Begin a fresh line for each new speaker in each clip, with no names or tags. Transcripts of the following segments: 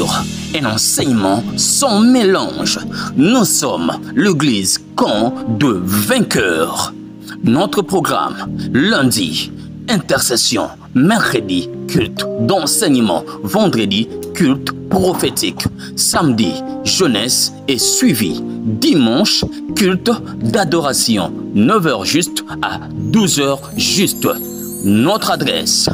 l'écriture et l'enseignement sont mélange. Nous sommes l'église camp de vainqueurs. Notre programme, lundi, intercession, mercredi, culte d'enseignement, vendredi, culte prophétique, samedi, jeunesse et suivi, dimanche, culte d'adoration, 9h juste à 12h juste. Notre adresse,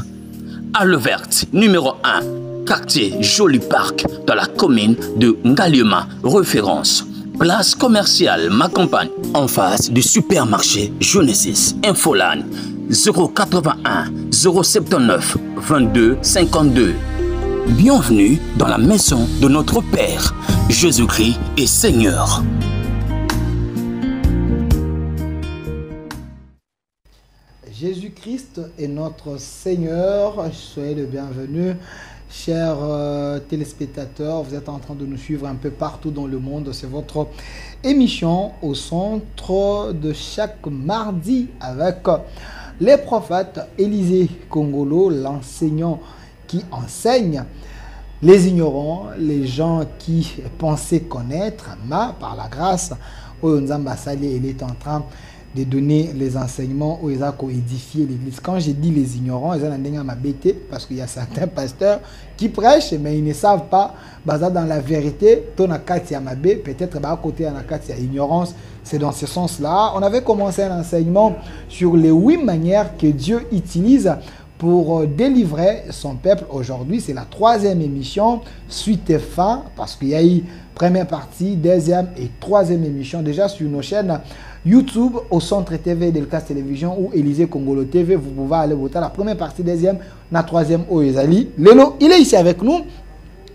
Halle Verte, numéro 1, quartier Joli Parc, dans la commune de Ngaliema, référence. Place commerciale Ma Campagne, en face du supermarché Genesis. Infoline 081 079 22 52. Bienvenue dans la maison de notre Père. Jésus-Christ est Seigneur.
Jésus-Christ est notre Seigneur. Soyez le bienvenu. Chers téléspectateurs, vous êtes en train de nous suivre un peu partout dans le monde. C'est votre émission au centre de chaque mardi avec les prophètes Élisée Kongolo, l'enseignant qui enseigne les ignorants, les gens qui pensaient connaître, mais par la grâce, Oyonzamba Sali, il est en train de donner les enseignements où ils ont édifié l'église. Quand je dis les ignorants, ils ont m'abêter parce qu'il y a certains pasteurs qui prêchent, mais ils ne savent pas, basé dans la vérité, peut-être à côté de ignorance. C'est dans ce sens-là. On avait commencé un enseignement sur les 8 manières que Dieu utilise pour délivrer son peuple. Aujourd'hui, c'est la 3e émission, suite et fin, parce qu'il y a eu première partie, 2e et 3e émission déjà sur nos chaînes YouTube, au centre TV Delcast Télévision ou Élisée Kongolo TV. Vous pouvez aller voter la première partie, 2e, la 3e au Ezali. Lelo, il est ici avec nous,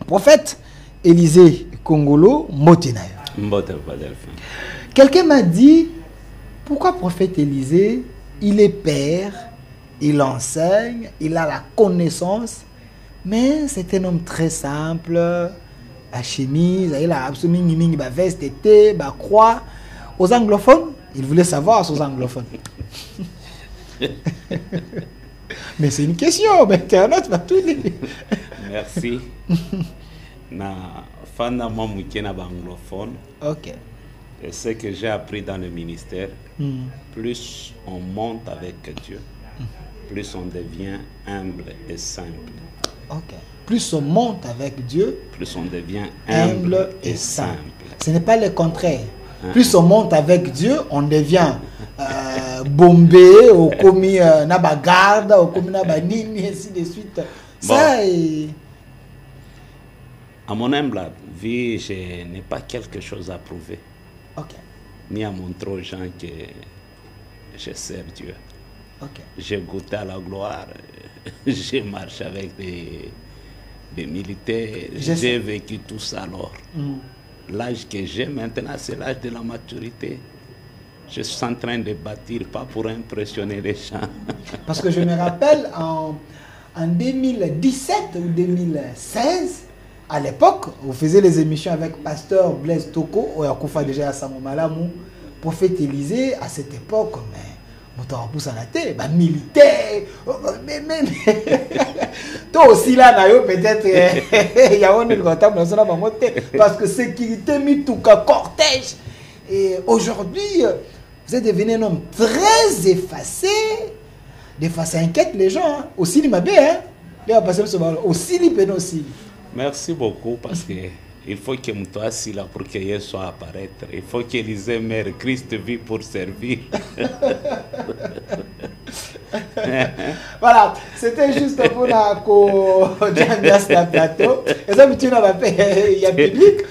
prophète Élisée Kongolo Motenayo. Quelqu'un m'a dit, pourquoi prophète Élisée, il est père, il enseigne, il a la connaissance, mais c'est un homme très simple, la chemise, il a absolument la veste, la croix. Aux anglophones, il voulait savoir aux anglophones. Mais c'est une question, mais Internet va tout dire.
Merci. Na fana mamukena anglophone.
Ok.
Et ce que j'ai appris dans le ministère, plus on monte avec Dieu, plus on devient humble et simple.
Ok. Plus on monte avec Dieu,
plus on devient humble et simple.
Ce n'est pas le contraire. Plus on monte avec Dieu, on devient bombé, ou commis nabagarde, ou commis nabanini, ainsi de suite. Ça est...
À mon humble vie, je n'ai pas quelque chose à prouver.
Ok.
Ni à montrer aux gens que je sers Dieu.
Ok.
J'ai goûté à la gloire. J'ai marché avec des militaires. J'ai vécu tout ça alors. L'âge que j'ai maintenant, c'est l'âge de la maturité. Je suis en train de bâtir, pas pour impressionner les gens.
Parce que je me rappelle en 2017 ou 2016, à l'époque, vous faisiez les émissions avec Pasteur Blaise Toko, ou Yakoufa déjà à Samomalamu, prophète Élisée, à cette époque, mais militaire, toi aussi là, peut-être, il y a un parce que sécurité, mis tout cas cortège. Et aujourd'hui, vous êtes devenu un homme très effacé. Des fois, ça inquiète les gens. Hein. Aussi, il m'a bien. Aussi, il aussi.
Merci beaucoup parce que il faut que toi aussi là pour qu'il soit apparaître. Il faut qu'Élisée mère Christ vit pour servir.
Voilà, c'était juste pour la plateau. Et ça, il y a public.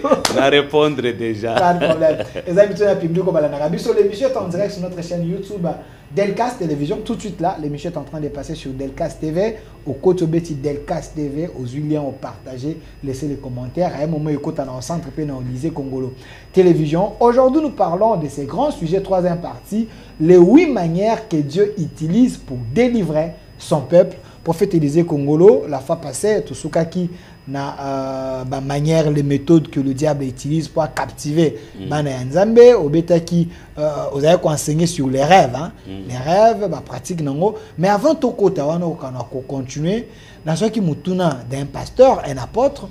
On va répondre déjà.
Pas de problème. Les habitués à public comme à la sur l'émission est en direct sur notre chaîne YouTube Delcast Télévision. Tout de suite là, l'émission est en train de passer sur Delcast TV. Au côté Betty Delcast TV, aux liens au partagé, laissez les commentaires. À un moment, écoute en centre Élisée Kongolo Télévision. Aujourd'hui, nous parlons de ces grands sujets, 3e partie, les 8 manières que Dieu utilise pour délivrer son peuple. Prophète Élisée Kongolo, la fois passée, tout ce qui na manière, les méthodes que le diable utilise pour captiver Bana Nzambe, au bêta qui vous avez enseigné sur les rêves, hein? Les rêves, pratique nango. Mais avant tout côté, on a continué dans ce qui mutuna d'un pasteur, un apôtre,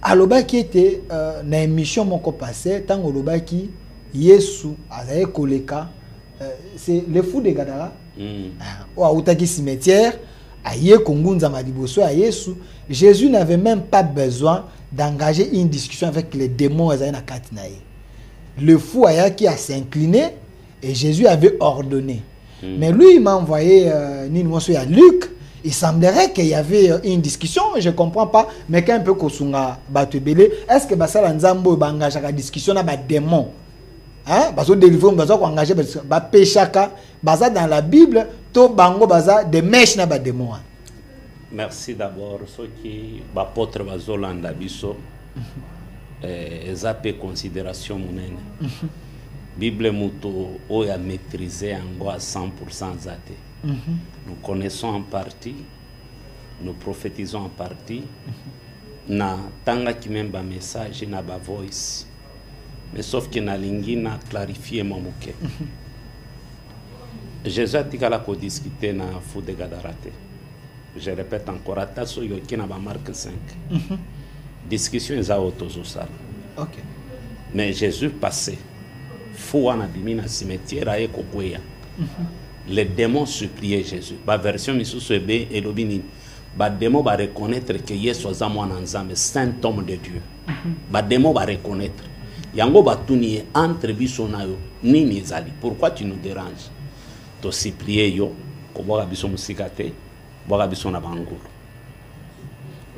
alobaki était na émission moko passé tant olobaki Yesu azaye koleka c'est le fou de Gadara ou autaki cimetière aye kongunza maliboso à Yesu. Jésus n'avait même pas besoin d'engager une discussion avec les démons azaye na katinaye. Le fou ayaki à s'incliner et Jésus avait ordonné. Mais lui il m'a envoyé Ninimoso à Luc. Il semblerait qu'il y avait une discussion, je ne comprends pas, mais quand un peu kosunga batubele, est-ce que basala nzambo bangage la discussion na ba démon? Hein? Parce que délivrer baza ko engager ba péchaka, baza dans la Bible, to bango baza des mèches na ba démon.
Merci d'abord ceux qui bapôtre bazolanda biso ezape considération munene. Bible muto oya maîtriser yango à 100% zate. Nous connaissons en partie, nous prophétisons en partie. Na tanga qui même ba message na ba voice. Mais sauf que na lingi na clarifier mamuke. Jésus a dit qu'à la discuter na fou de Gadarate. Je répète encore à tasso yoki na ba Marc 5. Discussion est à autososal.
OK.
Mais Jésus passait. Fou wana bimina cimetière aye kokweya. Les démons suppliaient Jésus. La version misusu ebe elobini. Ba démon va reconnaître que Yesu azamwana nzambe, saint homme de Dieu. Ba démon va reconnaître. Yango batuni entre biso na yo nini ezali. Pourquoi tu nous déranges? To supplier yo ko boka biso musikate, boka biso na bangulu.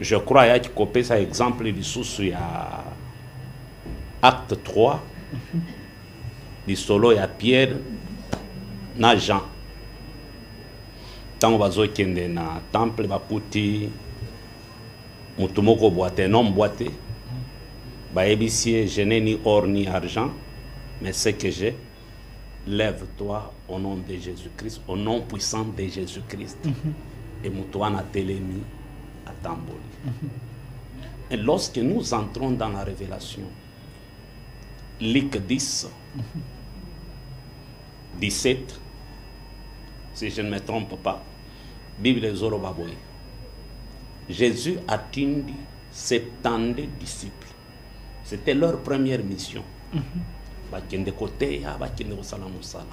Je crois ya ki kopesa exemple lisusu ya acte 3. Di solo ya Pierre na Jean. Tant bazo kende na temple bakuti mutumoko boite non boite ba ebisie je n'ai ni or ni argent mais ce que j'ai, lève-toi au nom de Jésus-Christ, au nom puissant de Jésus-Christ. Et mutuana telemi à Tamboli. Et lorsque nous entrons dans la révélation, Luc 10 17, si je ne me trompe pas, Bible Zorobaboy. Jésus a tenu 70 disciples. C'était leur première mission. Bakende côté ya bakende kosala musala.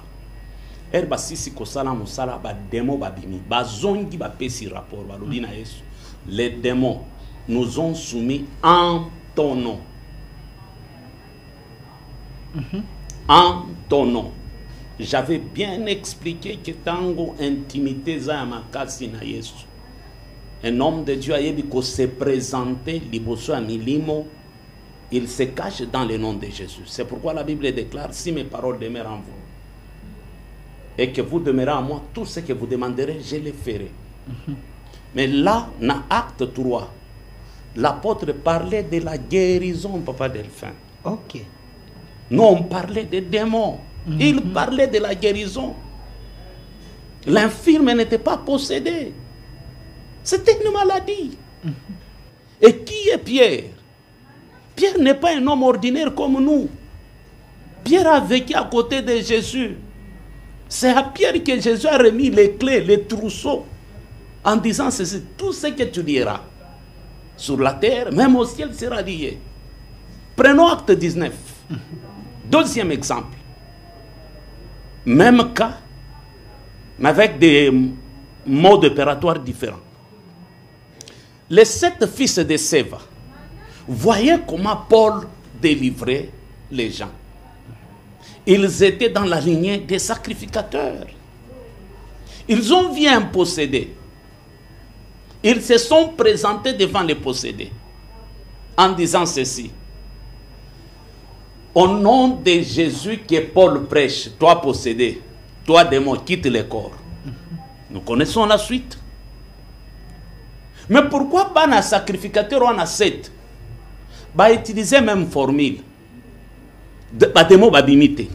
Erba sisi kosala musala ba démon babimi. Ba zongi ba pesi rapport ba lobi na Yesu. Les démons nous ont soumis en ton nom. En ton nom. J'avais bien expliqué que tango intimité za makasi na Yesu. Un homme de Dieu a dit qu'on s'est présenté liboso a milimo. Il se cache dans le nom de Jésus. C'est pourquoi la Bible déclare, si mes paroles demeurent en vous et que vous demeurez en moi, tout ce que vous demanderez, je le ferai. Mais là, dans Acte 3, l'apôtre parlait de la guérison, Papa Delphin.
OK.
Nous, on parlait des démons. Il parlait de la guérison. L'infirme n'était pas possédé. C'était une maladie. Et qui est Pierre? Pierre n'est pas un homme ordinaire comme nous. Pierre a vécu à côté de Jésus. C'est à Pierre que Jésus a remis les clés, les trousseaux, en disant ceci: tout ce que tu diras sur la terre, même au ciel, sera lié. Prenons Acte 19. Deuxième exemple. Même cas, mais avec des modes opératoires différents. Les 7 fils de Séva, voyez comment Paul délivrait les gens. Ils étaient dans la lignée des sacrificateurs. Ils ont bien possédé. Ils se sont présentés devant les possédés en disant ceci: au nom de Jésus que Paul prêche, toi possédé, toi démon, quitte le corps. Nous connaissons la suite. Mais pourquoi pas un sacrificateur ou un 7 va utiliser même formule? Ba démon va bimiter.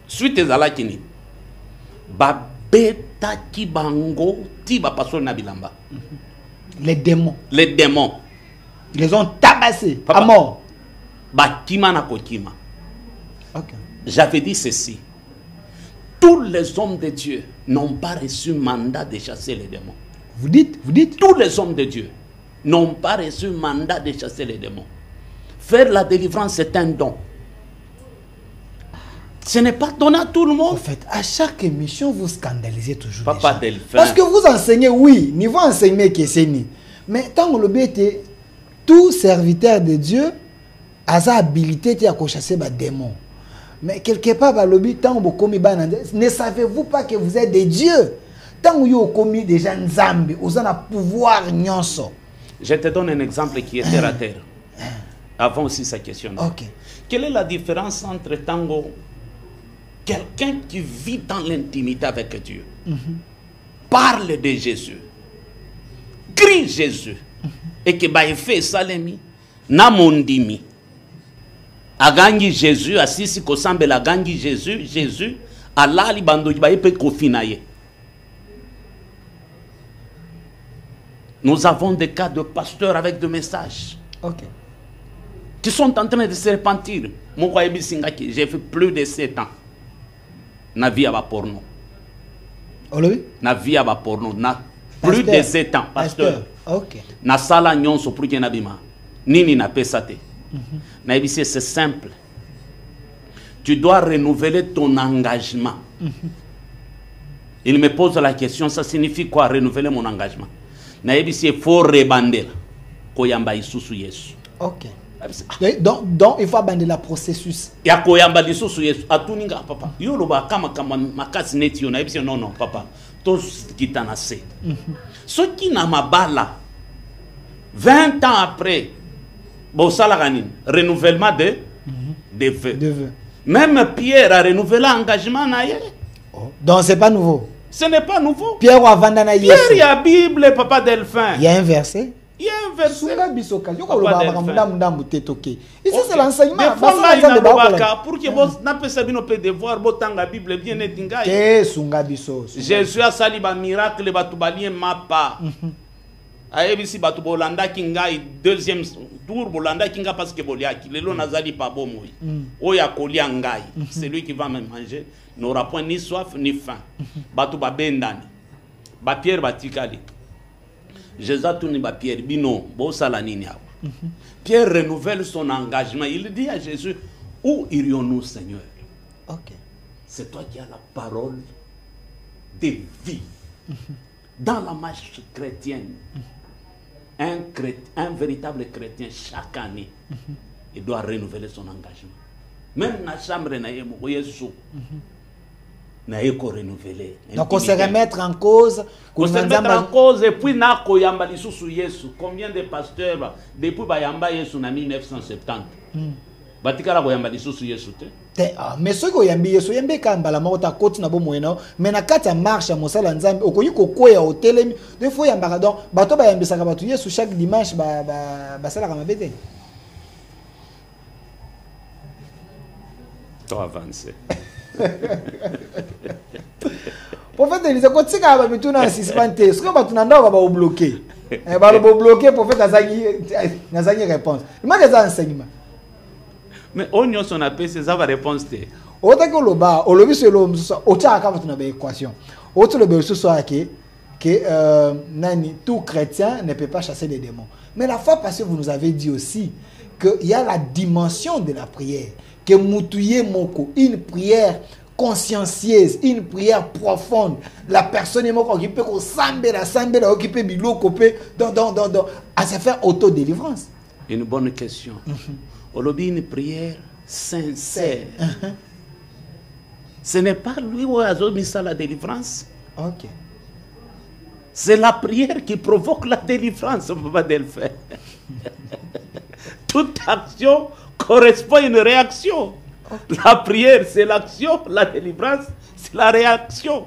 Suite à la kini. Ba beta ki bango ti ba paso na bilamba.
Les démons.
Les démons.
Ils les ont tabassés à mort.
Bakima na kokima.
Okay.
J'avais dit ceci: tous les hommes de Dieu n'ont pas reçu mandat de chasser les démons.
Vous dites
tous les hommes de Dieu n'ont pas reçu le mandat de chasser les démons. Faire la délivrance, c'est un don. Ce n'est pas donné à tout le monde.
En fait, à chaque émission, vous scandalisez toujours.
Papa Delphin.
Parce que vous enseignez, oui, niveau enseignement qui est ni. Mais tant que le but est, tout serviteur de Dieu a sa habilité à chasser les démons. Mais quelque part, ne savez-vous pas que vous êtes des dieux? Tant que vous avez commis des gens zambis, vous avez un pouvoir nyonso.
Je te donne un exemple qui est terre à terre. Avant aussi sa question.
Okay.
Quelle est la différence entre tango, quelqu'un qui vit dans l'intimité avec Dieu, parle de Jésus, crie Jésus, et que bah fait salemi, namondimi, agangi Jésus, assisi kosambe la gangi Jésus, Jésus, Allah li bando ba peut kofinaye. Nous avons des cas de pasteurs avec des messages.
Okay.
Qui sont en train de se repentir. J'ai fait plus de 7 ans. Na vie à porno. Na vie à porno. Na plus de 7 ans. Pasteur.
Ok.
Na sala nyonso pour qu'il n'abima. Nini na pesate. Na c'est simple. Tu dois renouveler ton engagement. Il me pose la question, ça signifie quoi renouveler mon engagement? Na il faut rebander. Koyamba isusu yesu.
Ok. Donc il faut abandonner le processus.
Ya koyamba lisusu yesu atuninga papa. Yo loba kama makasi neti yo na ebisi non papa. Tous kitana se. Ce qui na mabala 20 ans après bon salaganine renouvellement de vœux. Même Pierre a renouvelé l'engagement na ye.
Donc c'est pas nouveau.
Ce n'est pas nouveau.
Pierre a vendu na
Pierre il y a Bible papa Delphin.
Il y a un verset.
Il y a un verset.
Et ça, c'est l'enseignement.
Pour que vous n'ayez pas de devoir, vous avez la Bible bien étingée. Jésus a sali un miracle, il mapa. Aebisi batu bolanda kinga deuxième tour bolanda kinga parce que boliaki lelo nazali pas bon moi. Oya kolia ngai. C'est lui qui va me manger. N'aura point ni soif ni faim. Batu ba bendani. Ba Pierre batikali. Jésus tourne ba Pierre bino bo sala nini awa. Pierre renouvelle son engagement. Il dit à Jésus, où irions-nous, Seigneur?
Ok.
C'est toi qui as la parole de vie. Dans la marche chrétienne, un véritable chrétien, chaque année, il doit renouveler son engagement. Même dans la chambre, il faut renouveler.
Donc on se remettre en cause.
On se remettre en cause et puis na koyamba lisusu Yesu. Combien de pasteurs depuis bayamba Yesu na 1970 batikala koyamba lisusu Yesu te.
Mais ce que yambi Yesu yambe kambala mota koti na bo moyena mais na kati ya marche mosala nzambe okoyi kokoya hotelemi des fois yambaka donc bato bayambisaka bato Yesu chaque dimanche ba sala kama bete.
Toi avancer.
Prophète Élise, quand tu as vu tout dans le suspens, ce que tu as bloqué, bloqué, prophète Azagi réponse. Il m'a des enseignements.
Mais on y a son appel, c'est ça la réponse.
Autant que le bas, au lobby sur l'homme, au tchak, quand on a une équation. Autre le bas, ce soit que tout chrétien ne peut pas chasser les démons. Mais la fois passée, vous nous avez dit aussi qu'il y a la dimension de la prière. Que moutouye moko, une prière consciencieuse, une prière profonde. La personne est occupée au sambela, occupée biloko, à se faire autodélivrance.
Une bonne question. On a une prière sincère. Ce n'est pas lui qui a mis ça la délivrance.
Ok.
C'est la prière qui provoque la délivrance, on ne peut pas le faire. Toute action correspond à une réaction. La prière, c'est l'action. La délivrance, c'est la réaction.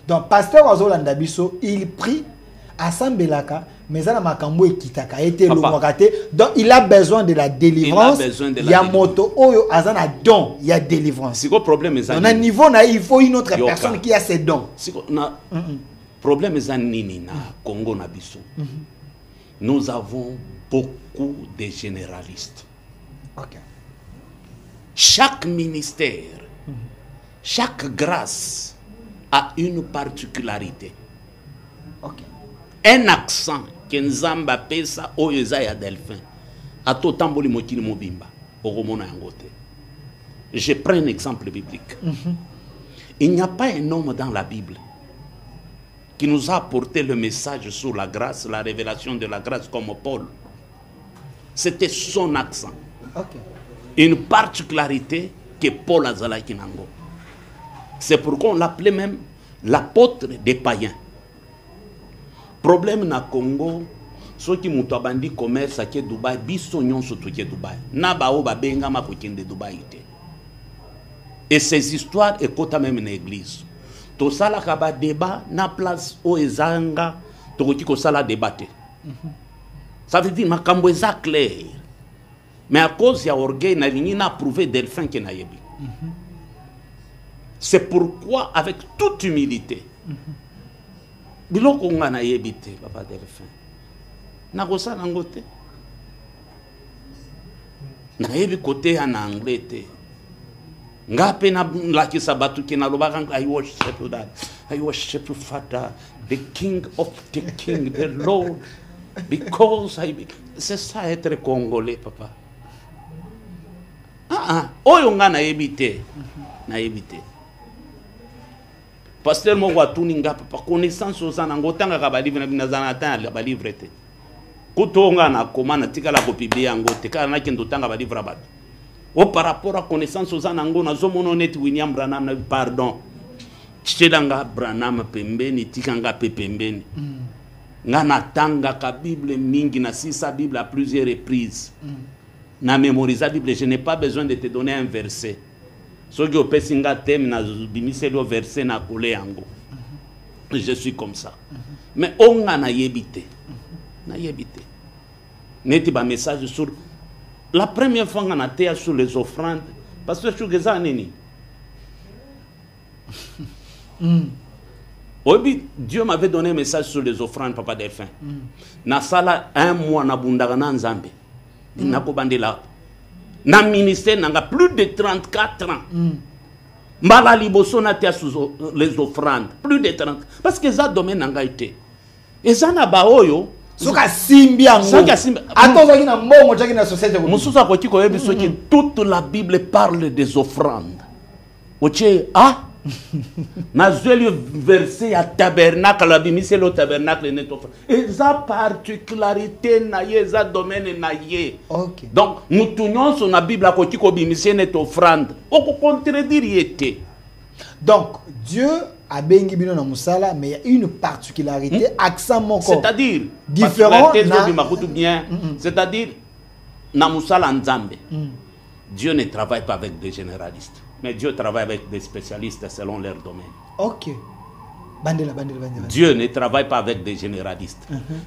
Donc, pasteur Azolanda Bisso, il prie à Sambelaka, mais il donc il a besoin de la délivrance. Il y a moto, il y a délivrance.
C'est quoi le problème?
On a un niveau, il faut une autre personne qui a ses dons.
Le problème est que Congo Nabiso. Nous avons beaucoup de généralistes.
Okay.
Chaque ministère, chaque grâce a une particularité.
Okay.
Un accent Kenzamba pesa oyeza ya delphin. Ato tamboli mokili mobimba. Oromona yangote. Je prends un exemple biblique. Il n'y a pas un homme dans la Bible qui nous a apporté le message sur la grâce, la révélation de la grâce comme Paul. C'était son accent.
Okay.
Une particularité que Paul Azala Kinango. C'est pourquoi on l'appelait même l'apôtre des païens. Problème na Congo, ceux qui m'ont abandonné commerce à Dubaï, bisognon surtout à Dubaï. Nabao babenga ma de Dubaï. Et ces histoires écoutent même une église. Tout ça là kaba débat na place au ezanga to ko sala débattre. Ça veut dire makambo eza clair. Mais à cause ya orgueil na lingi na prouvé delphin que na yebi. C'est pourquoi avec toute humilité biloko nga na yebite papa delphin. Na ko sala ngote. Na yebi côté en anglais te. Ngape na laki sabatu kina lobaka I worship you that. I worship you Father, the King of the King, the Lord, because c'est ça être congolais papa. Oyo nga na yebite. Na yebite. Pasteur mo watuni nga papa connaissance osana ngotanga ka ba livre na binazana ta ba livre te. Kutonga na komana tikala ko publier ngote kana na kendo tanga ba livre ba. O par rapport à connaissance aux anango na zomono net William Branham na pardon tshedanga Branham pembeni tikanga pe pembeni nga natanga ka Bible mingi na sisa Bible à plusieurs reprises na mémoriser Bible. Je n'ai pas besoin de te donner un verset soki opesinga thème na bimiselo verset na kole yango. Je suis comme ça mais onga na yebite neti ba message sur la première fois qu'on a été sur les offrandes, parce que je suis nini. Dieu m'avait donné un message sur les offrandes, papa Delphin. Na sala un mois na bundagana nzambe. Na ko bandela. Na ministère nanga plus de 34 ans. Mbala liboso na tia sur les offrandes, plus de 30. Parce que ça domaine nanga été. Et ça na ba oyo
soka simbi ango atozaki na mbongo taki na société ko
mususa ko tiko yebi soki toute la Bible parle des offrandes. Oche na zeli verset ya tabernacle la bimise le tabernacle net offrande. Et ça particularité na ye za domaine na ye.
OK.
Donc nous tournons sur la Bible ko tiko bimise net offrande. O ko contredire yete. Donc
Dieu a bengi bino na musala, mais il y a une particularité accent moko.
C'est-à-dire
différent
c'est-à-dire na musala nzambe. Dieu ne travaille pas avec des généralistes, mais Dieu travaille avec des spécialistes selon leur domaine.
OK. Bandela.
Dieu ne travaille pas avec des généralistes,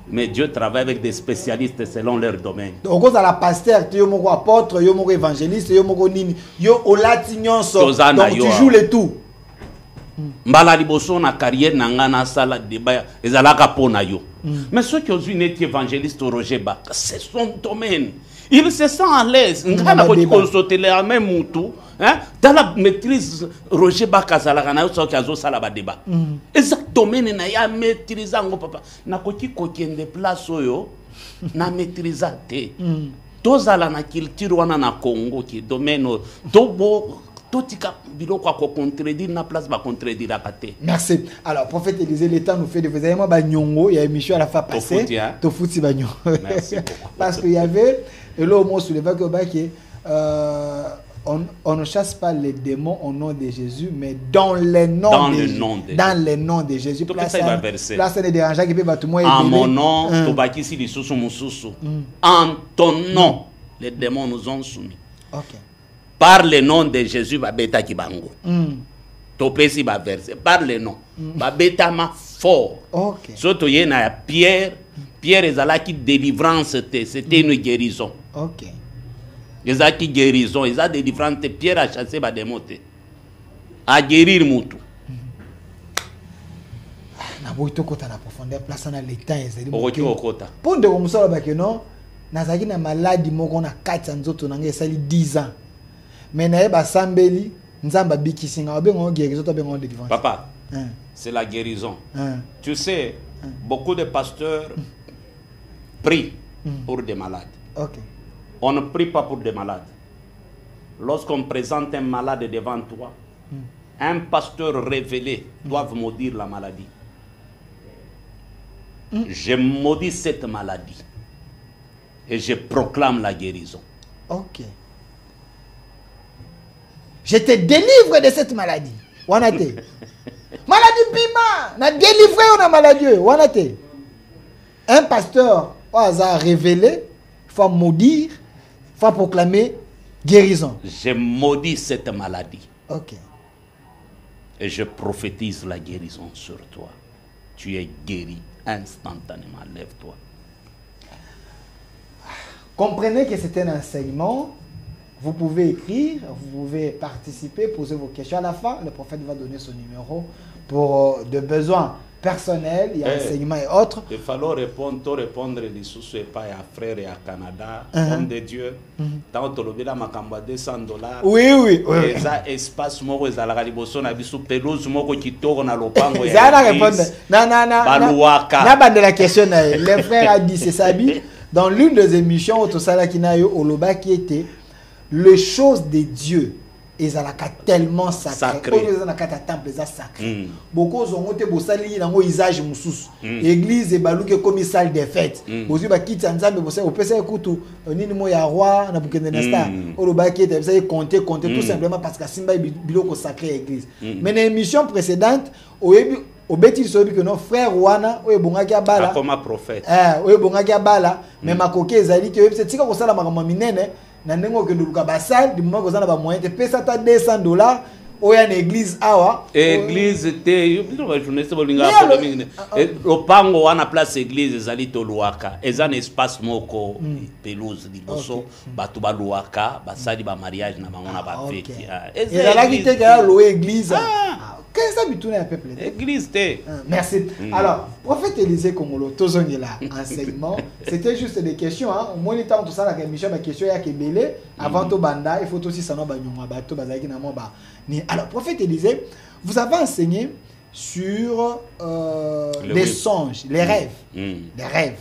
mais Dieu travaille avec des spécialistes selon leur domaine.
Donc on a la pasteur, yo moko apôtre, yo moko évangéliste, yo moko nini, yo olati nyonso. Donc tu joues les tout.
Mbala liboso na carrière nanga na sala débat ezalaka pona yo. Mais ceux qui ont vu net évangéliste Roger Baka, c'est son domaine. Il se sent à l'aise. Ngana ko consulter la même mutu, hein? Dans la maîtrise Roger Baka zalaka na so kazo sala ba débat. Exact domaine na ya maîtriser ngo papa. Na ko kende place oyo na maîtriser te. Tozala na culture wana na Congo ki domaine dobo.
Merci. Alors, prophète Élisée, le temps nous fait de vous avoir il y a une émission à la fin passée. Merci beaucoup. Parce qu'il y avait, et là au moins sur le vague, on ne chasse pas les démons au nom de Jésus, mais dans les noms de Jésus.
Place
ne dérange qui peut tout le monde.
En mon nom, en ton nom, les démons nous ont soumis.
Ok.
Par le nom de Jésus, babeta kibango. Topesi ba verset. Par le nom, babeta ma fort.
Ok.
Surtout yena Pierre ezalaki délivrance c'était une guérison.
Ok.
Ezalaki guérison, eza délivrance Pierre a chassé ba démon te. A guérir mutu.
Na boito kota na profondeur place na l'état ezali.
Okota.
Ponde ko musala ba que non. Nazaki na maladie moko na kati nzoto nanga esali 10 ans. Mais na sambeli nzamba bikisinga obengo guérison to bengo délivrance.
Papa, c'est la guérison. Tu sais, beaucoup de pasteurs prie pour des malades.
Ok.
On ne prie pas pour des malades. Lorsqu'on présente un malade devant toi, un pasteur révélé doit maudire la maladie. Je maudis cette maladie et je proclame la guérison.
Ok. Je te délivre de cette maladie. Wanate. Maladie pima. Na délivré on maladie. Wanate. Un pasteur a révélé, il faut maudire, il faut proclamer guérison.
Je maudis cette maladie.
Ok.
Et je prophétise la guérison sur toi. Tu es guéri instantanément. Lève-toi.
Comprenez que c'est un enseignement. Vous pouvez écrire, vous pouvez participer, poser vos questions. À la fin, le prophète va donner son numéro pour des besoins personnels, il y a enseignement et autres.
Il fallait répondre les sous et pas à frère et à Canada, homme de Dieu. Tant que tu as makamba $200.
Oui, oui, oui.
Et ça espace moko ezalaka liboso na biso pelouse moko kitoko na lopango ya.
Ça va répondre. Na bande la question les frères a dit c'est ça dans l'une des émissions au Tosala Kinayo Oloba qui était les choses de Dieu. Ils ont tellement sacré. Ils ont temple sacré. Beaucoup ont été bossali dans usage musus. Église et balouke comme salle des fêtes. Bosu ba kiti nzambe bossa au pesa ekutu nini mo ya roi na bukende na star. Oloba qui était ça compter tout simplement parce que simba biloko sacré église. Mais dans l'émission précédente au bêtis sobi que nos frères wana oye bongaki abala
comme un prophète.
Oye bongaki abala mais makoke ezali que c'est tika ko sala makambo minene. Nandengo ke nduluka basal di moment kozana ba moyen te pesa ta $200 oya na église awa
église te yo ba journée se bolinga lopango wana place église ezali to luaka ezana espace moko pelouse liboso bato ba luaka basali ba mariage na bango na ba fête
ezalaki te ka lo église qu'est-ce que tu as peuple
église te
merci alors prophète Élisée Kongolo tozongela enseignement c'était juste des questions hein au moins temps tout ça la émission ba question ya kebele avant to banda il faut aussi sanoa ba nyonga bato bazaki na mo ba ni alors prophète Élisée vous avez enseigné sur les songes les rêves les rêves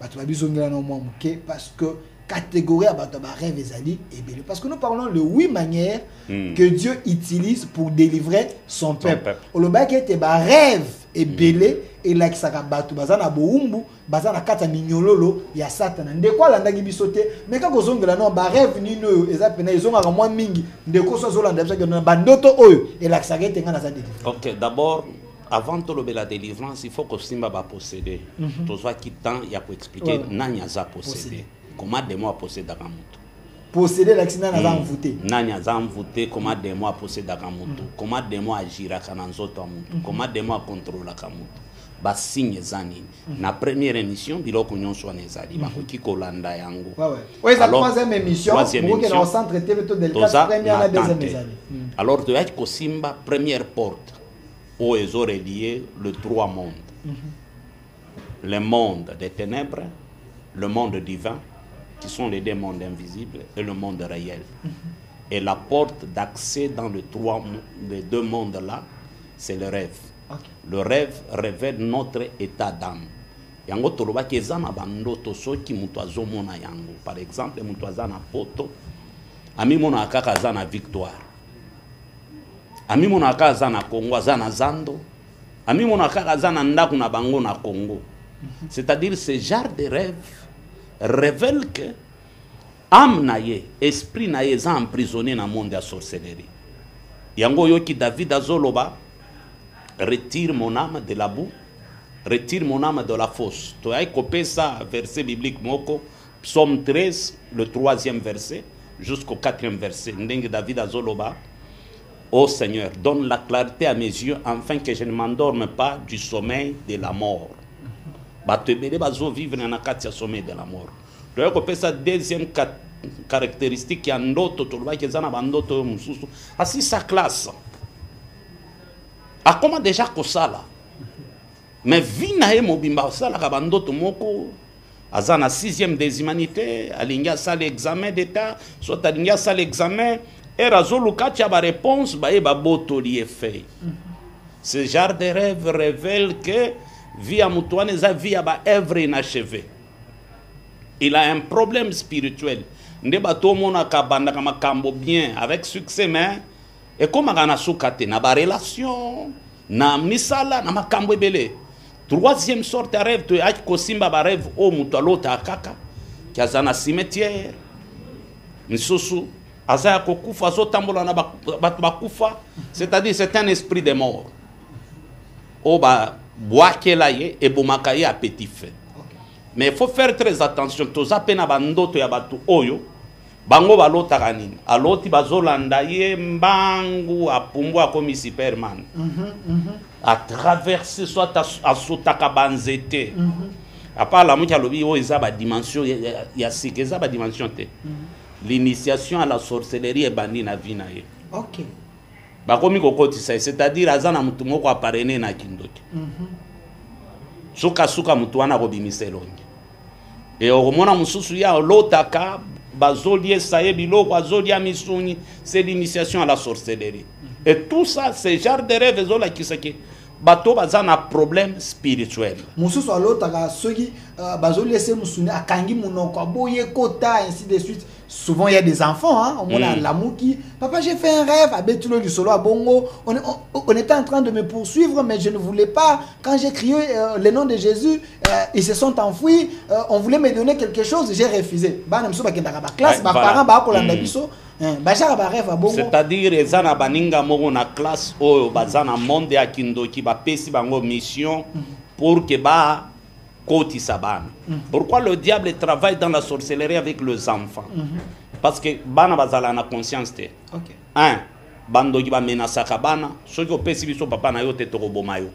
bato ba bizongela no mo muke parce que catégorie à rêve ezali et parce que nous parlons de 8 manières que Dieu utilise pour délivrer son peuple. Le bac était rêve et belé et là qui saka batu bazana boumbu bazana kata minyololo ya satan ndeko alanda gibisote mais quand kozongela non ba rêve ni no eza pena izonga ka mwa mingi ndeko so zolanda bisa que bandoto oyo et là qui saka etenga na za délivrance.
OK, d'abord avant de la délivrance, il faut que Simba va posséder. Tout ça qui temps il y a pour expliquer nanya za posséder. Comment des mois posséder Dakamutu?
Posséder l'accident n'a pas envoûté.
Nanya za envoûté, comment des mois posséder Dakamutu? Comment des mois agir à Kananzoto Amutu? Comment des mois contrôler Kamutu? Ba signe zani. Na première émission, biloko nyonso nezali. Ba ko kolanda yango.
Ouais, la troisième émission, pour que dans centre TV to Delta première la deuxième année.
Alors de ko Simba première porte où ils auraient lié le trois mondes. Le monde des ténèbres, le monde divin qui sont les deux mondes invisibles et le monde réel. Et la porte d'accès dans les deux mondes-là, c'est le rêve. Le rêve révèle notre état d'âme. Yango toloba kezana bandoto soki mutu azomona yango. Par exemple, mutu azana poto, ami mona kaka azana victoire. Ami mona kaka azana Congo azana zando. Ami mona kaka azana ndaku na bango na Congo. C'est-à-dire ce genre de rêve révèle que âme naye, esprit naye est emprisonné dans le monde de la sorcellerie. Yango yoki David azoloba, retire mon âme de la boue, retire mon âme de la fosse. Tu as copié ça, verset biblique moko, psaume 13, le 3e verset, jusqu'au 4e verset. Ndenge David azoloba, ô Seigneur, donne la clarté à mes yeux, afin que je ne m'endorme pas du sommeil de la mort. Batebele bazo vivre na kati ya sommeil de la mort. Donc on peut ça deuxième caractéristique ya ndoto toloba kezana bandoto mususu asi sa classe. A comment déjà ko sala. Mais vina e mobimba sala ka bandoto moko azana 6e des humanités alinga sala examen d'état soit alinga sala examen et razolo katia ba réponse ba e ba botoli e fait. Ce genre de rêve révèle que via mutuane za via ba œuvre inachevée. il a un problème spirituel. Ndebato mona kabanda kama kambo bien avec succès mais et comme kana sukate na ba relation na misala na makambo ebele. Troisième sorte de rêve to ak kosimba ba rêve o muto alota kaka kiazana cimetière misusu azaya kokufa azotambola na bakufa, c'est-à-dire c'est un esprit de mort oba boakela ye e bomaka ye a petit feu. Mais il faut faire très attention. Toza pena bandoto ya batu oyo bango balotaka nini aloti bazolanda ye mbangu apumbu akomi Superman a traverser soit asotaka banzete apa la mucha lobi o eza ba dimension ya sike eza ba dimension te. L'initiation à la sorcellerie est bannie na vie na ye.
OK.
Bakomi kokotisa, c'est-à-dire azana mutu moko aparene na kindoki. Suka mutu wana kobimise elongi. Et oromona mususu ya lotaka bazolie saye biloko azolia misuni, c'est l'initiation à la sorcellerie. Et tout ça, c'est genre de rêve zola kiseke bato bazana problème spirituel.
Mususu alotaka soki bazolie se musuni akangi munoko aboye kota ainsi de suite. Souvent il y a des enfants hein, on a l'amour qui papa j'ai fait un rêve à Betulo du solo à Bongo, on était en train de me poursuivre mais je ne voulais pas quand j'ai crié le nom de Jésus ils se sont enfouis, on voulait me donner quelque chose, j'ai refusé. Bana mso ba kenda ba classe ba parents ba kolanda biso ba jara ba rêve à Bongo.
C'est-à-dire ezana baninga moko na classe oyo bazana monde ya kindoki ba pesi bango mission pour que ba koti sabana. Pourquoi le diable travaille dans la sorcellerie avec les enfants? Parce que bana bazala na conscience te.
OK.
Un, bando ki ba menasaka bana, soki opesi biso papa na yo te tokoboma yo.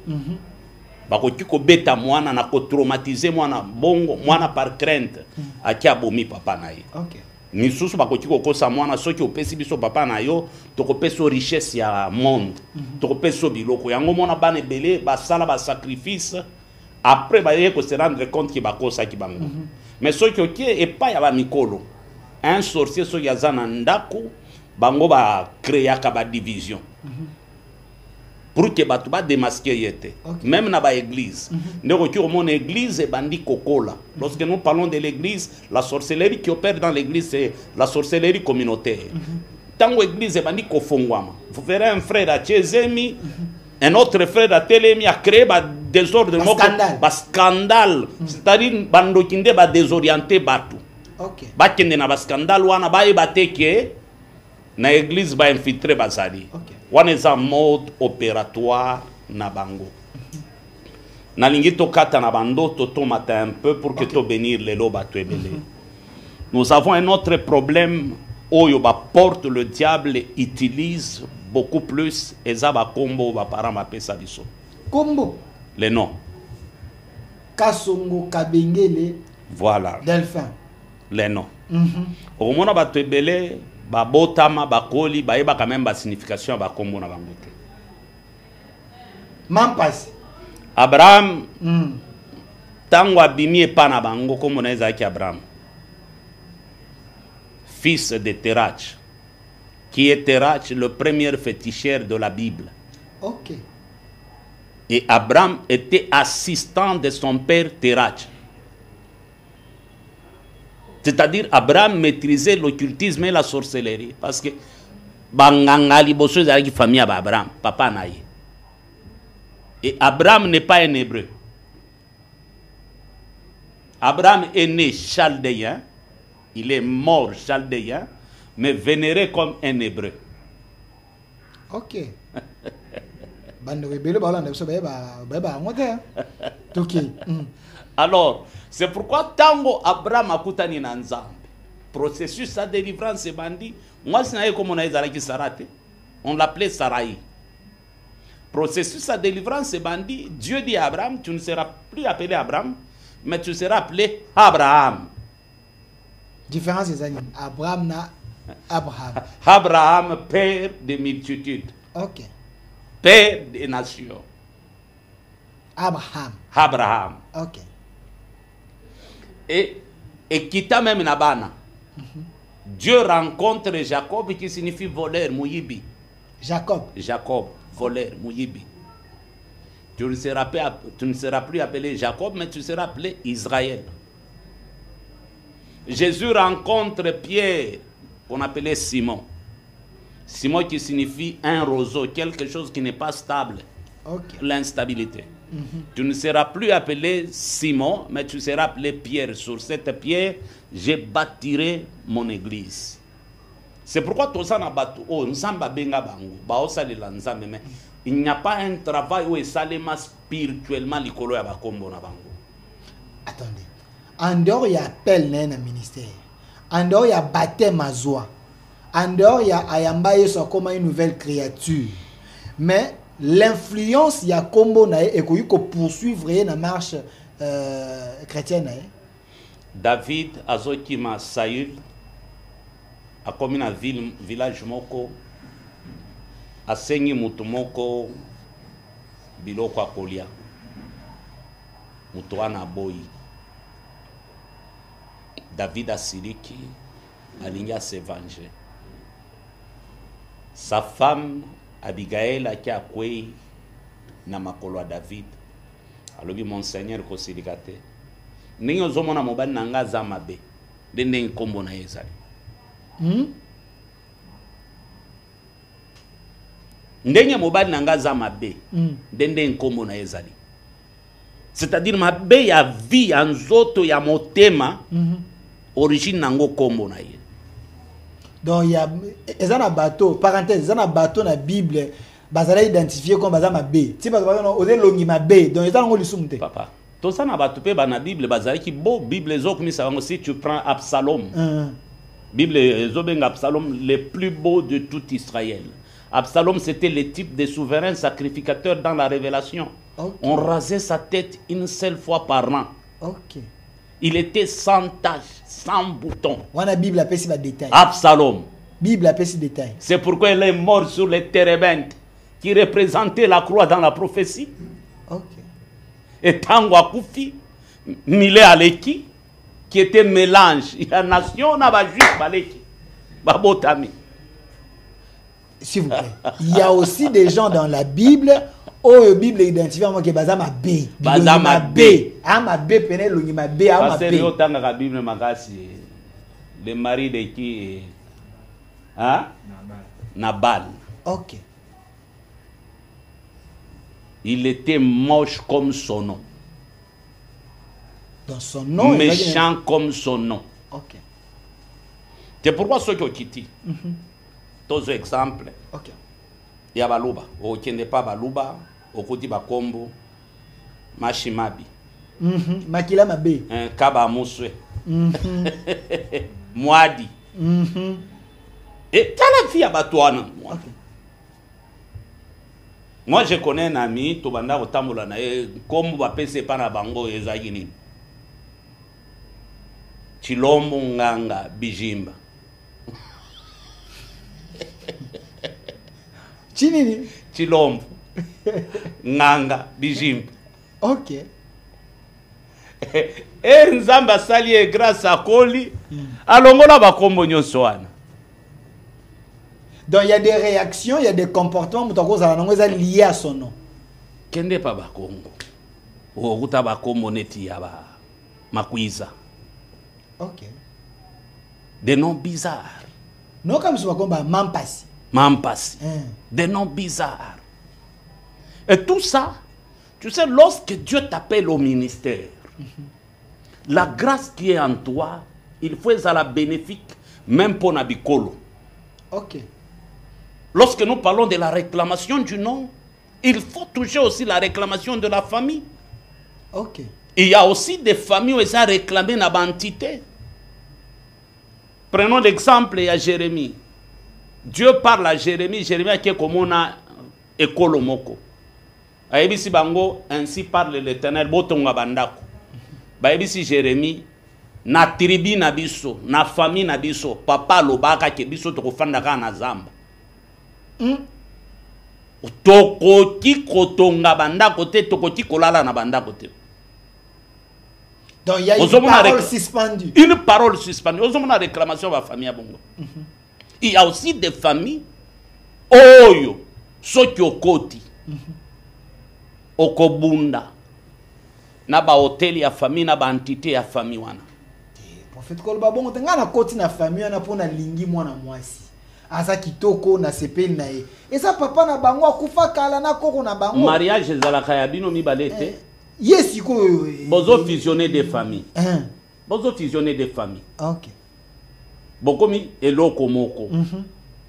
Bakoki ko beta mwana na ko traumatiser mwana bongo mwana par crainte akia bomi papa na ye.
OK.
Misusu bakoki ko kosa mwana soki opesi biso papa na yo tokopesa richesse ya monde. Tokopesa biloko yango mona bana ebele basala ba sacrifice. Après, il faut se rendre compte qu'il y a des choses qui sont. Mais ce qui est pas y a mikolo. Un sorcier qui a zanandako, bango ba créer une division. Pour que batu ba démasquer yete. Même dans l'église. Nous avons une église et bandi kokola. Lorsque nous parlons de l'église, la sorcellerie qui opère dans l'église c'est la sorcellerie communautaire. Tant que l'église est bandi kofongwama. Vous verrez un frère à Tchezemi. Un autre frère a Télémi a créé des désordre, un scandale. C'est-à-dire bando kinde ba désorienté batu.
OK.
Ba kende na ba scandale wana ba bateke na église ba infiltrer bazali.
OK.
Wana eza mode opératoire na bango. Na lingi to kata na bando to matin un peu pour que to bénir les loba to ebele. Nous avons un autre problème oyo ba porte le diable utilise beaucoup plus ezaba kombo ba para ma pesa biso.
Kombo.
Les noms.
Kasongo Kabengele.
Voilà.
Delphin.
Les noms. Au moment ba tebele ba botama ba koli ba yeba quand même ba signification ba kombo na bango te.
Mampas.
Abraham tango abimi epa na bango kombo na ezaki Abraham. Fils de Terach. Qui est Terach, le premier féticheur de la Bible.
OK.
Et Abraham était assistant de son père Terach. C'est-à-dire, Abraham maîtrisait l'occultisme et la sorcellerie. Parce que, Banganga liboso ezalaki famille à Abraham, papa naïe. Et Abraham n'est pas un hébreu. Abraham est né chaldéen. Il est mort chaldéen, mais vénéré comme un hébreu.
OK.
Alors, c'est pourquoi tango Abraham akutani na Nzambe. Processus de délivrance bandi. Moi, c'est comme on a dit Sarate. On l'appelait Sarai. Processus de délivrance bandi. Dieu dit à Abraham, tu ne seras plus appelé Abraham, mais tu seras appelé Abraham.
Différence des animaux. Abraham na Abraham.
Abraham, père des multitudes.
OK.
Père des nations.
Abraham.
Abraham.
OK.
Et quitta même Nabana. Dieu rencontre Jacob qui signifie voleur, Mouyibi.
Jacob.
Jacob, voleur, Mouyibi. Tu ne seras plus appelé Jacob, mais tu seras appelé Israël. Jésus rencontre Pierre, qu'on appelait Simon. Simon qui signifie un roseau, quelque chose qui n'est pas stable.
Okay.
L'instabilité. Tu ne seras plus appelé Simon, mais tu seras appelé Pierre. Sur cette pierre, je bâtirai mon église. C'est pourquoi tout ça n'a pas tout. Oh, nous sommes benga bango. Mais il n'y a pas un travail où ça les spirituellement l'icolo ya bakombo na bango.
Attendez. En dehors, il y a appel dans le ministère. En dehors, il y a baptême à joie. En dehors, il y a Ayambaye soit comme une nouvelle créature. Mais l'influence, il y a combo et qu'on poursuivre la marche chrétienne.
David azokima Saül a comme un village moko a sengi mutu moko biloko akolia mutu wana boyi. David a siliki alingi a se venger. Sa femme Abigail a qui a kwei na makolo a David alobi monseigneur ko silikate ningi ozomona mobali nanga za mabe ndenge nkombo na ezali ndenge mobali nanga za mabe ndenge nkombo na ezali, c'est-à-dire mabe ya vie ya nzoto ya motema origine nango kombo na ye.
Donc il y a un bateau, parenthèse, un bateau dans la Bible, bazala identifié comme bazama B. Si parce que on est longi ma B, donc ils ont le soumte.
Papa, tout ça na bateau pe dans la Bible, bazala qui beau Bible zo comme ça aussi tu prends Absalom. Bible zo benga Absalom le plus beau de tout Israël. Absalom c'était le type de souverain sacrificateur dans la Révélation. Okay. On rasait sa tête une seule fois par an.
OK.
Il était sans tache, sans bouton.
La Bible a ces détails.
Absalom.
Bible a ces détails.
C'est pourquoi il est mort sur les térébintes qui représentaient la croix dans la prophétie.
OK.
Et Tango Akoufi, Mile Aleki, qui était mélange. Il y a nation, n'a pas juste Baleki. Babotami.
S'il vous plaît. Il y a aussi des gens dans la Bible. Oh, Bible identifie moi que bazama B.
Bazama B.
Ama B pene longi ma B ama B.
Parce que autant la Bible magasi le mari de qui hein? Nabal.
OK.
Il était moche comme son nom.
Dans son nom,
méchant comme son nom.
OK.
C'est pourquoi ceux qui ont quitté. Tous exemples.
OK.
Il y a Baluba. Au n'est pas Baluba. Au côté Bakombo. Machimabi.
Makila Mabe.
Kaba Mouswe. Moadi. Et t'as la fille à Batouana. Moi, je connais un ami, Tobanda Otambola, comme Bapese Panabango et Zagini. Chilombo Nganga Bijimba.
Chinini?
Chilombo Nganga Bijimba.
OK.
Et Nzamba Salié grâce à Koli, alongola bakombo nyoswana.
Donc il y a des réactions, il y a des comportements liés à son nom.
Kende pa bakongo. Okuta bakombo neti ya ba makwiza.
OK.
Des noms bizarres.
Non comme ce qu'on Mampasi.
Mampasi. Des noms bizarres. Et tout ça, tu sais, lorsque Dieu t'appelle au ministère, la grâce qui est en toi, il faut être la bénéfique, même pour Nabikolo.
OK.
Lorsque nous parlons de la réclamation du nom, il faut toucher aussi la réclamation de la famille.
OK.
Il y a aussi des familles où ils ont réclamé une entité. Prenons l'exemple de Jérémie. Dieu parle à Jérémie, Jérémie qui est comme on a Ekolomoko. Aïbisi Bango, ainsi parle l'Éternel, Botonga Bandako. Aïbisi Jérémie, na tribu na biso, na famille na biso, papa lobaka ke biso tokofandaka na zamba. Tokoti kotonga bandako te, tokoti kolala na bandako te.
Donc il y a une parole suspendue.
Une parole suspendue. Nous avons une réclamation de la famille à Bongo. Il y a aussi des familles, Oyo, Soki Okoti, Okobunda, Naba hôtel ya famille, Naba entité ya famille wana.
prophète koloba bongo te nga na koti na famille na pona lingi mwana mwasi aza kitoko na sepeli na ye eza papa na bango akufa kala na koko na bango
mariage ezalaka ya bino mibale te
ye sikoyo
bozo fusionner des familles bozo fusionner des familles
OK
bokomi eloko moko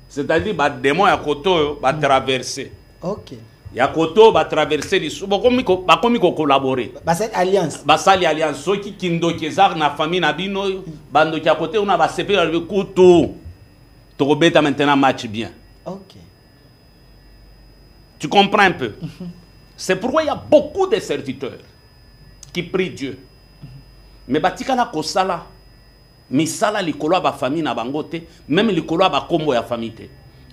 c'est-à-dire ba démon ya koto ba traverser
OK
ya koto ba traverser lisu bokomi ko collaborer
ba cette alliance
ba sali alliance soki kindoki eza na famille na bino bando ya kote una ba sepela le kutu to kobeta maintenant match bien.
OK
tu comprends un peu c'est pourquoi il y a beaucoup de serviteurs qui prient Dieu mais batikala ko sala misala likolo ba famille na bangote même likolo ba kombo ya famille te.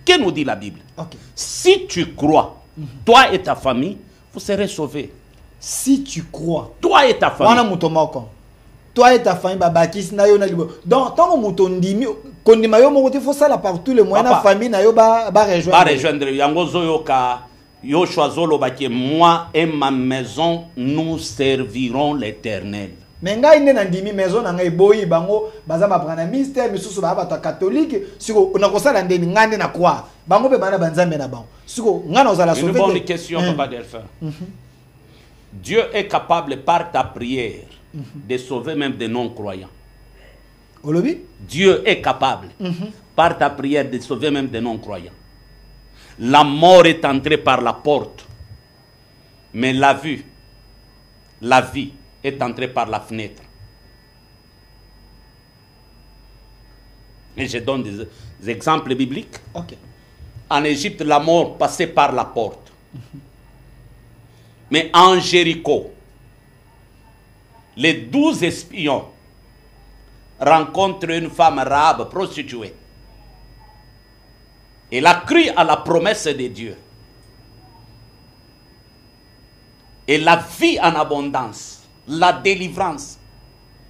Que nous dit la Bible?
OK
Si tu crois toi et ta famille vous serez sauvés.
Si tu crois
toi et ta famille
wana mutomoko toi et ta famille babakisi na yo na libo donc tant muto ndimi kondima yo moko te faut ça la partout le moyen na famille na yo ba
rejoindre yango zoyoka yo choisolo baki moi et ma maison nous servirons l'Éternel.
Mais ngai ine na ndimi maison na ngai boyi bango baza mabrana mystère misusu ba ba catholique siko na kosala ndeni ngande na kwa bango be bana banzambe na bango siko ngana ozala sauver.
Une bonne question papa Delphin. Dieu est capable par ta prière de sauver même des non-croyants.
Olobi?
Dieu est capable par ta prière de sauver même des non-croyants. La mort est entrée par la porte, mais la vie est entrée par la fenêtre. Et je donne des exemples bibliques.
OK.
En Égypte, la mort passait par la porte. Mais en Jéricho, les 12 espions rencontrent une femme arabe prostituée. Elle a cru à la promesse de Dieu. Et la vie en abondance, la délivrance,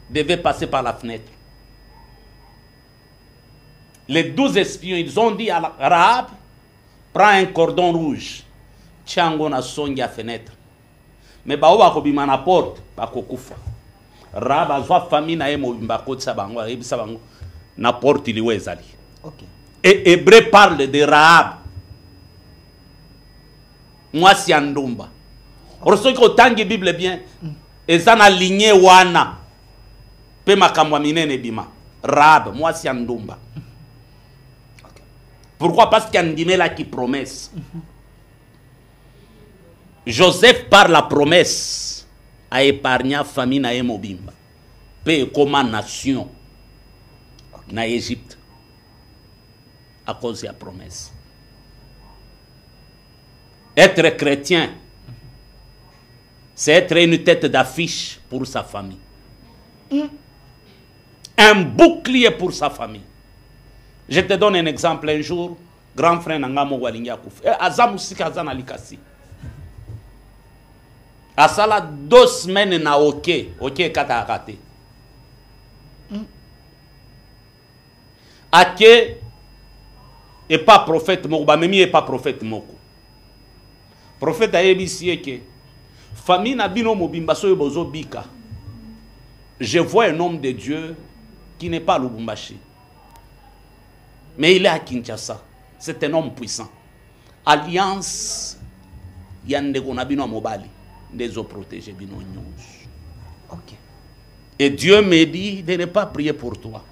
devait passer par la fenêtre. Les 12 espions, ils ont dit à l'arabe, prends un cordon rouge, tiens na songi à fenêtre. Mais ba oba kobima na porte, ba kokufa. Arabe azwa famille na emo bimba kotsa bango, ebisa bango na porte liwe ezali.
OK.
Et Hébreu parle de Rahab. Moi si andumba. Orso ko tangi Bible bien. Ezana lignée wana. Pe makamwa minene bima. Rahab, moi si andumba. Pourquoi? Parce qu'il y a une dîme là qui promesse. Joseph, par la promesse, a épargné la famille na Mobimba. Paix comme nation na Égypte. À cause de la promesse. Être chrétien, c'est être une tête d'affiche pour sa famille. Un bouclier pour sa famille. Je te donne un exemple. Un jour, grand frère Nangamo Walinga Kouf. Azamusika Azana Likasi. Asala 2 semaines na OK katakate. Ake et pas prophète moko, ba memi et pas prophète moko. Prophète ayebisi que famille na bino mobimba so bozo bika. Je vois un homme de Dieu qui n'est pas Lubumbashi. Mais il est à Kinshasa. C'est un homme puissant. Alliance yande kona bino mobali des eaux protégées bino nyons.
OK.
Et Dieu me dit de ne pas prier pour toi.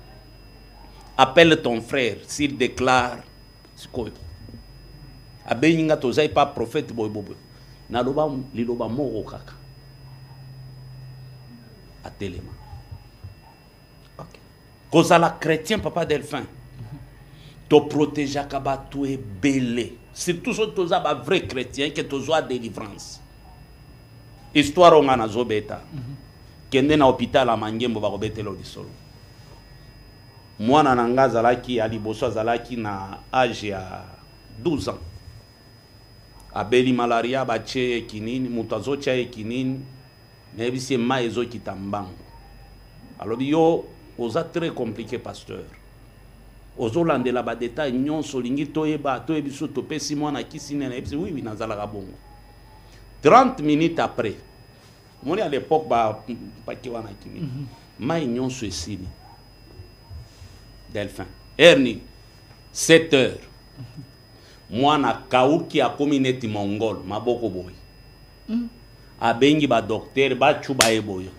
Appelle ton frère s'il déclare sikoyo. Abeninga tozai pas prophète boybobo. Na loba liloba moko kaka. Atelema.
OK.
Kozala chrétien papa Delphin. To protéger kaba to e belé. Surtout so toza ba vrai chrétien que toza délivrance. Histoire on na zobeta. Kende na hôpital a Mangembo ba kobetelo disolo. Mwana nanga zalaki aliboso zalaki na âge ya 12 ans. Abeli malaria bache kinini mutazo cha kinini nebisi ma ezo kitambango. Alors yo oza très compliqué pasteur. Ozo landela ba détail nyonso lingi toyeba toyebiso topesi mwana kisine na ebisi oui nazala bongo. 30 minutes après. Moni à l'époque ba pakiwana kinini. Ma nyonso esini. Delphin. Ernie, 7 heures. Moi, na kauki a communauté mongol, ma boko boy. A bengi ba docteur, ba chuba e boy.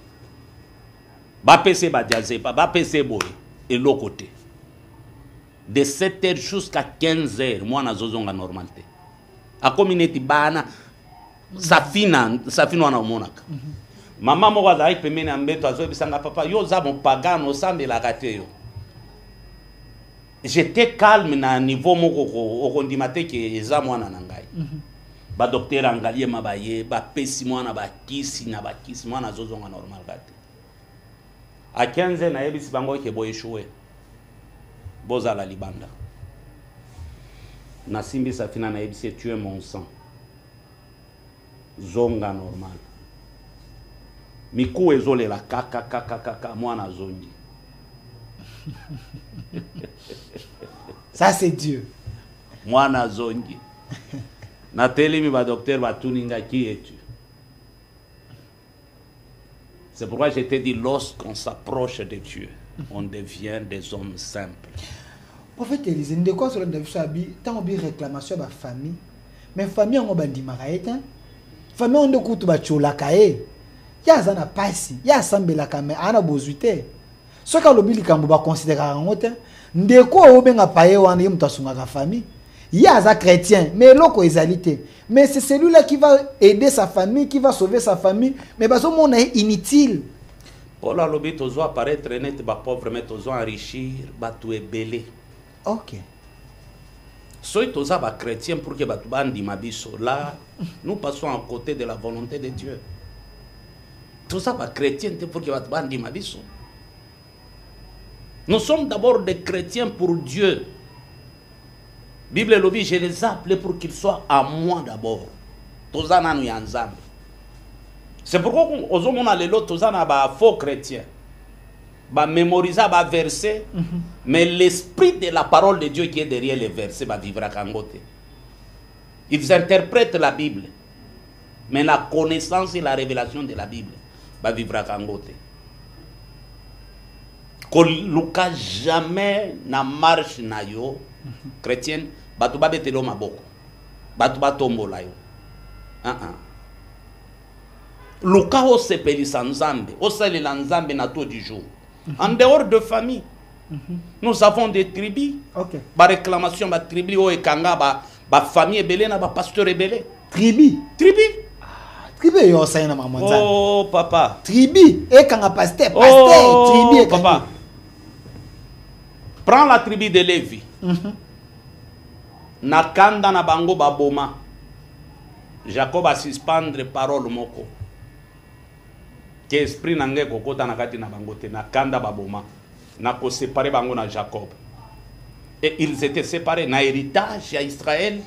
Ba pese ba diazé, ba pese boy. Et l'autre côté. De 7 heures jusqu'à 15 heures, moi, na zozonga normalité. A communauté bana, safina wana umonaka. Mama moko azali pembeni ya mbeto azobisanga papa yo za mopagano osambelaka te yo. J'étais calme na niveau moko okondima te ke eza mwana na ngai. Ba docteur angalie mabaye ba pesi mwana ba kisi na ba kisi mwana azozonga normal kate. A 15 na yebisi bango ke boye échoué. Boza la libanda. Na simbi safina na yebisi tu es mon sang. Zonga normal. Miku ezole la kaka mwana zongi.
Ça c'est Dieu.
Mwana zongi. Na telemi ba docteur ba tuninga qui es-tu? C'est pourquoi je t'ai dit lorsqu'on s'approche de Dieu, on devient des hommes simples.
Prophète Élisée, de quoi cela devait s'habiller tant de réclamations à la famille. Mais famille on bandi maraïte. Famille on de kutu ba cholakae. Ya zana pasi, ya sambela kame ana bozuite. Soka lobili kambo ba considérer ngote. Ndeko obenga paye wana yemtasunga ka famille. Ya za chrétien, mais loko ezalité. Mais c'est celui-là qui va aider sa famille, qui va sauver sa famille, mais bazo mona inutile.
Pour la lobby tozo apparaître net ba pauvre mais tozo enrichir ba tout belé.
OK.
Soy toza ba chrétien pour que ba tout bandi mabiso là, nous passons à côté de la volonté de Dieu. Toza ba chrétien pour que ba tout bandi mabiso. Nous sommes d'abord des chrétiens pour Dieu. Bible lobby, je les appelle pour qu'ils soient à moi d'abord. Tozana nous yanzambe. C'est pourquoi on a les lots tozana ba faux chrétiens. Ba mémoriser ba verset, mais l'esprit de la parole de Dieu qui est derrière les versets va vivre à kangote. Ils interprètent la Bible, mais la connaissance et la révélation de la Bible va vivre à kangote. Koluka jamais na marche na yo chrétienne batu ba betelo maboko batu ba tombola yo luka o sepelisa nzambe o salela nzambe na tout du jour en dehors de famille. Nous avons des tribus.
OK.
Ba réclamation ba tribu o ekanga ba famille ebele na ba pasteur ebele.
Tribu. Tribu yo saina mama nzambe.
Oh papa.
Tribu ekanga pasteur tribu ekanga.
Papa. Prends la tribu de Lévi. Nakanda na bango baboma. Jacob a suspendre parole moko. Que esprit nange kokota nakati na bango te nakanda baboma. Nako séparer bango na Jacob. Et ils étaient séparés na héritage à Israël.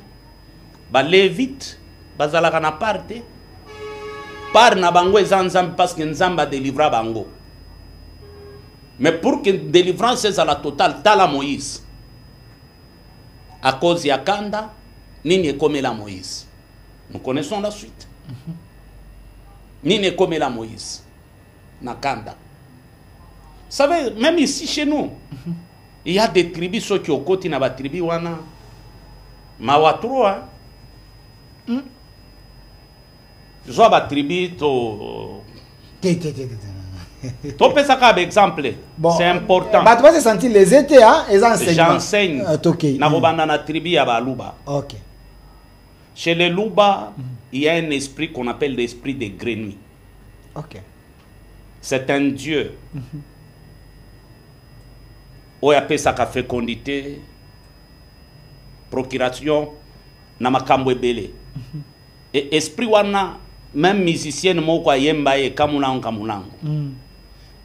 Ba Lévite bazalaka na parte. Par na bango ezanzam parce que nzamba délivra bango. Mais pour que délivrance soit la totale, tala Moïse. À cause de Yakanda, Nini comme la Moïse. Nous connaissons la suite. Nini comme la Moïse. Nakanda. Vous savez, même ici chez nous, il y a des tribus qui ont côté na ba tribu wana. Mawatroa. Je vois ba tribu to. Exemple. Bon, c'est important.
Tu vas se sentir les étés, hein, les enseignements.
J'enseigne. Na tribu ya ba Luba.
OK.
Chez les Luba, il y a un esprit qu'on appelle l'esprit de grenouille.
OK.
C'est un dieu. On appelle ça fécondité, procuration, na makambo ebele. Et esprit wana même musicien moko yemba e kamulango.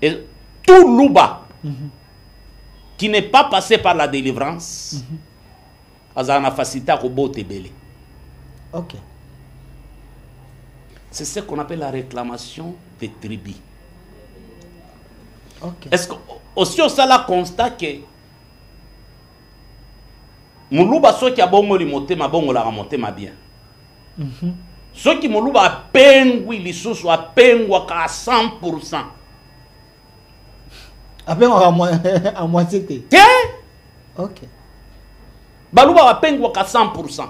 Et tout Luba qui n'est pas passé par la délivrance a une facilité à boter belé.
OK.
C'est ce qu'on appelle la réclamation des tribus.
OK.
Est-ce que aussi on s'ala constat que Muluba soki abongo li motema bongo la motema bien. Soki Muluba pengwi lisusu apengwa ka 100%.
Après, on a moitié.
Te.
Ok.
Baluba va peindre à 100%.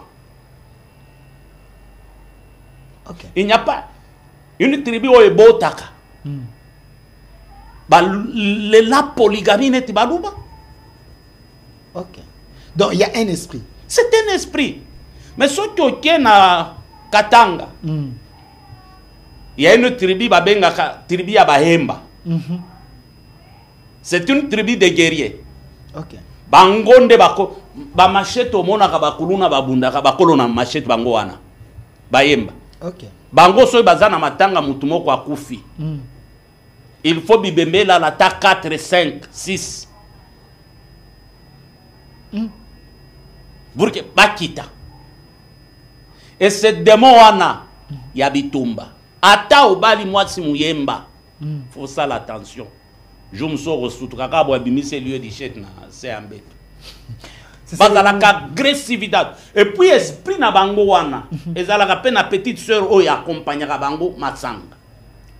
Ok.
Il n'y a pas une tribu où est beau taka. La polygamie n'est pas baluba.
Ok. Donc, il y a un esprit.
C'est un esprit. Mais ce qui est na Katanga, il y a une tribu tribu à Bahemba. C'est une tribu de guerriers.
Ok.
Bangonde bako ba machete omona ka bakuluna babunda ka bakolo na machete bango wana. Bahemba.
Ok.
Bango so bazana matanga mutu moko akufi. Il faut bibembela la ta 4 5 6. Burke bakita. Et ce démon wana ya bitumba. Ata obali mwasi muyemba. Faut ça l'attention. Je me suis ressoutru kaka bo bimise lieu di chet na c'est ambet. Bazalaka agressivité. Et puis esprit na bango wana. Ezalaka pe na petite sœur o ya accompagnera bango matsanga.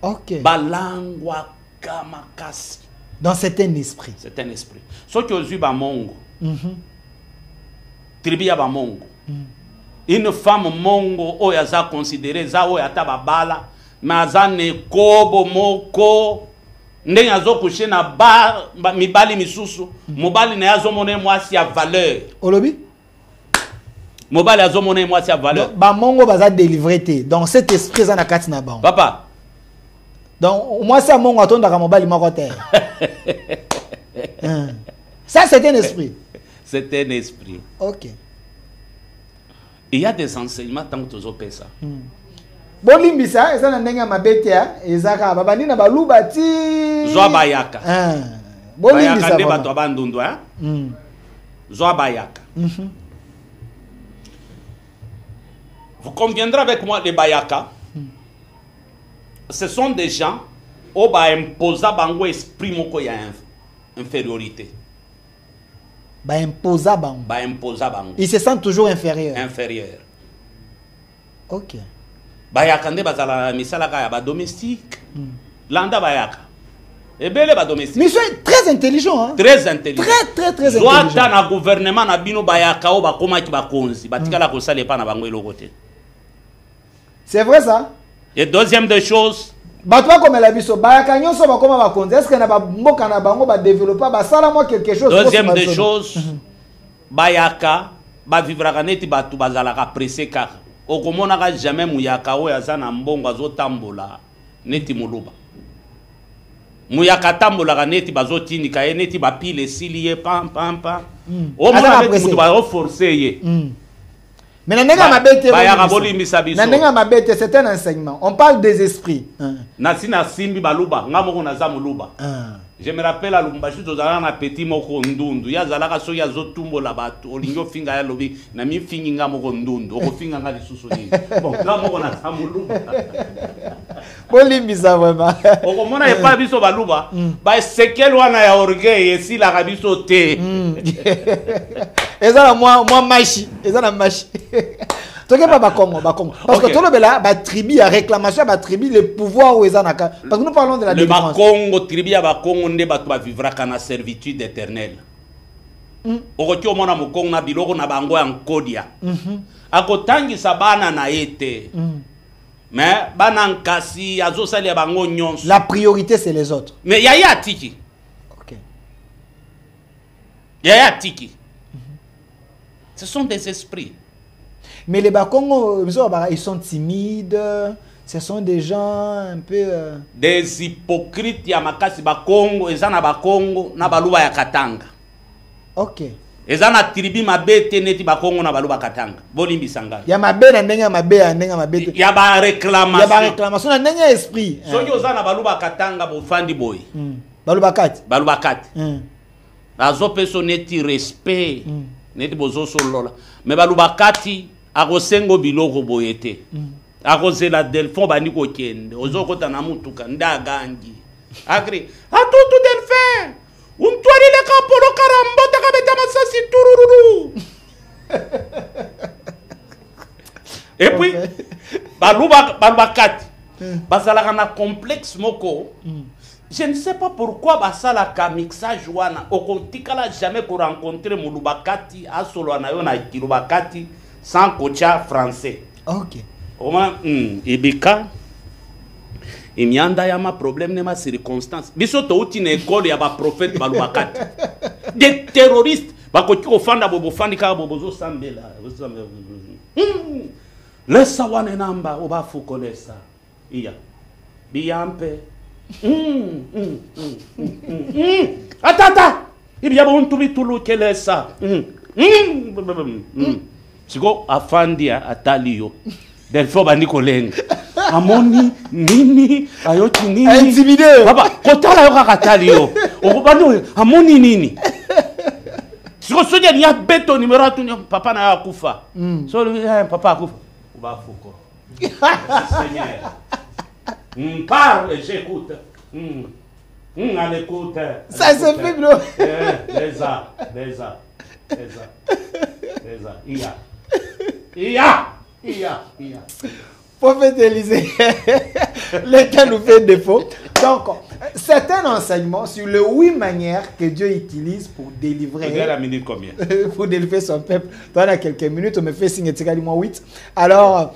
Ok.
Balangwa kamakasi.
Donc c'est un esprit.
C'est un esprit. Ce qui ozu ba mongo. Tribu ya ba mongo. Une femme mongo o ya za considérée za o ya tababala mazane kobo moko ndenge azo coucher na mibali misusu mobali na yazo mona mwasi ya valeur
Olobi
mobali azo mona mwasi ya valeur
ba mongo baza délivré te. Donc cet esprit za na kati na bango.
Papa.
Donc moi c'est mongo atondaka mobali moko te. Ça c'est un esprit.
C'est un esprit.
Ok.
Il y a des enseignements tant que tu as ça.
Bolimbisa eza na ndenge mabete ya ezaka babandi na baluba ti
Zwa bayaka.
Bolimbisa
bayaka de bato abandundu Zwa bayaka. Vous conviendrez avec moi les bayaka. Ce sont des gens au ba imposa bango esprit moko ya infériorité.
Ba imposa bango.
Ba imposa bango.
Ils se sentent toujours inférieurs.
Inférieur.
Ok.
Bayaka nde bazala misala ka ya ba domestique. Landa bayaka. Ebele ba domestique.
Mais c'est très intelligent hein.
Très intelligent.
Très intelligent.
Soit na gouvernement na bino bayaka o ba koma ki ba konzi. Batikala ko sale pa na bango eloko te.
C'est vrai ça?
Et deuxième des choses,
Batwa comme la biso bayaka nyonso ba koma ba konzi. Est-ce que na ba mboka na bango ba développer ba sala moi quelque chose?
Deuxième des choses, bayaka ba vivra kaneti batu bazala ka pressé kaka. Okomona ka jamais muyaka o yazana mbongo azotambola neti muluba. Muyaka tambola kaneti bazotini ka neti ba pile siliye pam. O mona neti mutu ba forcer ye.
Mais nanenga mabete
nanenga
mabete c'est un enseignement. On parle des esprits.
Nasina simbi baluba ngamoko na zamuluba. Je me rappelle à Lumbashi tozala na petit moko ndundu ya zalaka so ya zotumbola bato olingo finga ya lobi na mi fingi ngamoko ndundu oko finga ngali susu ni. Bon ngamoko na zamuluba.
Bolimbisa vraiment.
Oko mona e pa biso baluba ba sekel wana ya orgueil esila ka biso te.
Ezana moi machi, ezana machi. Toke pas Bakongo. Parce que tout le bela ba tribu à réclamation ba tribu le pouvoir où ezana parce que nous parlons de la
délivrance. Le Bakongo tribu à Bakongo nde ba to vivra kana servitude éternelle. Oko tio mona mokongo na biloko na bango ya nkodia. Akotangi sabana na ete. Mais bana nkasi azo sali ya bango nyonso.
La priorité c'est les autres.
Mais yaya tiki.
OK.
Yaya tiki. Ce sont des esprits.
Mais les Bakongo, ils sont timides. Ce sont des gens un peu...
Des hypocrites ya makasi Bakongo. Ezana Bakongo na baluba ya Katanga.
Ok.
Ezana tribi mabete neti Bakongo na baluba Katanga. Bolimbi sanga.
Ya mabe na ndenga mabe.
Ya ba réclamation.
Ya ba réclamation na ndenga esprit.
Soki ozana baluba Katanga bo fandi boy.
Baluba kati.
Baluba kati. Azo peso neti respect. Neti bozo solola. Mais baluba kati akosengo biloko boyete. Akozela delphon bani ko kende. Ozokota na mutuka ndagangi. Agri. Atutu delphin. Umtwari le kapolo karambota kabeta masasi turururu. Et puis baluba kati. Bazalaka na complexe moko. Je ne sais pas pourquoi basala ka mixage wana okotikala jamais ko rencontrer mulubakati asolo na yo na kilubakati sans kocha français.
OK.
Oma ibika imyanda ya ma problème ne ma circonstance. Biso to uti na école ya ba prophète balubakati. Des terroristes bakoti ko fanda bobo fandika bobo zo sambela. Lesa wane namba oba fukolesa. Iya. Biyampe. Atata ibya bontu bitulu kelesa siko afandia ataliyo delfo bandiko lenga amoni nini ayoti nini
intimidé
baba kotala yo kakataliyo okubando amoni nini siko soja ni beto numéro tu papa na akufa so papa akufa ubafuko Seigneur. Parle, j'écoute. On écoute.
Ça se fait, bro.
Iya.
Prophète Élisée, l'État nous fait défaut. Donc, c'est un enseignement sur les 8 manières que Dieu utilise pour délivrer.
La minute combien?
Pour délivrer son peuple. Dans quelques minutes, on me fait signe, c'est quasiment 8. Alors,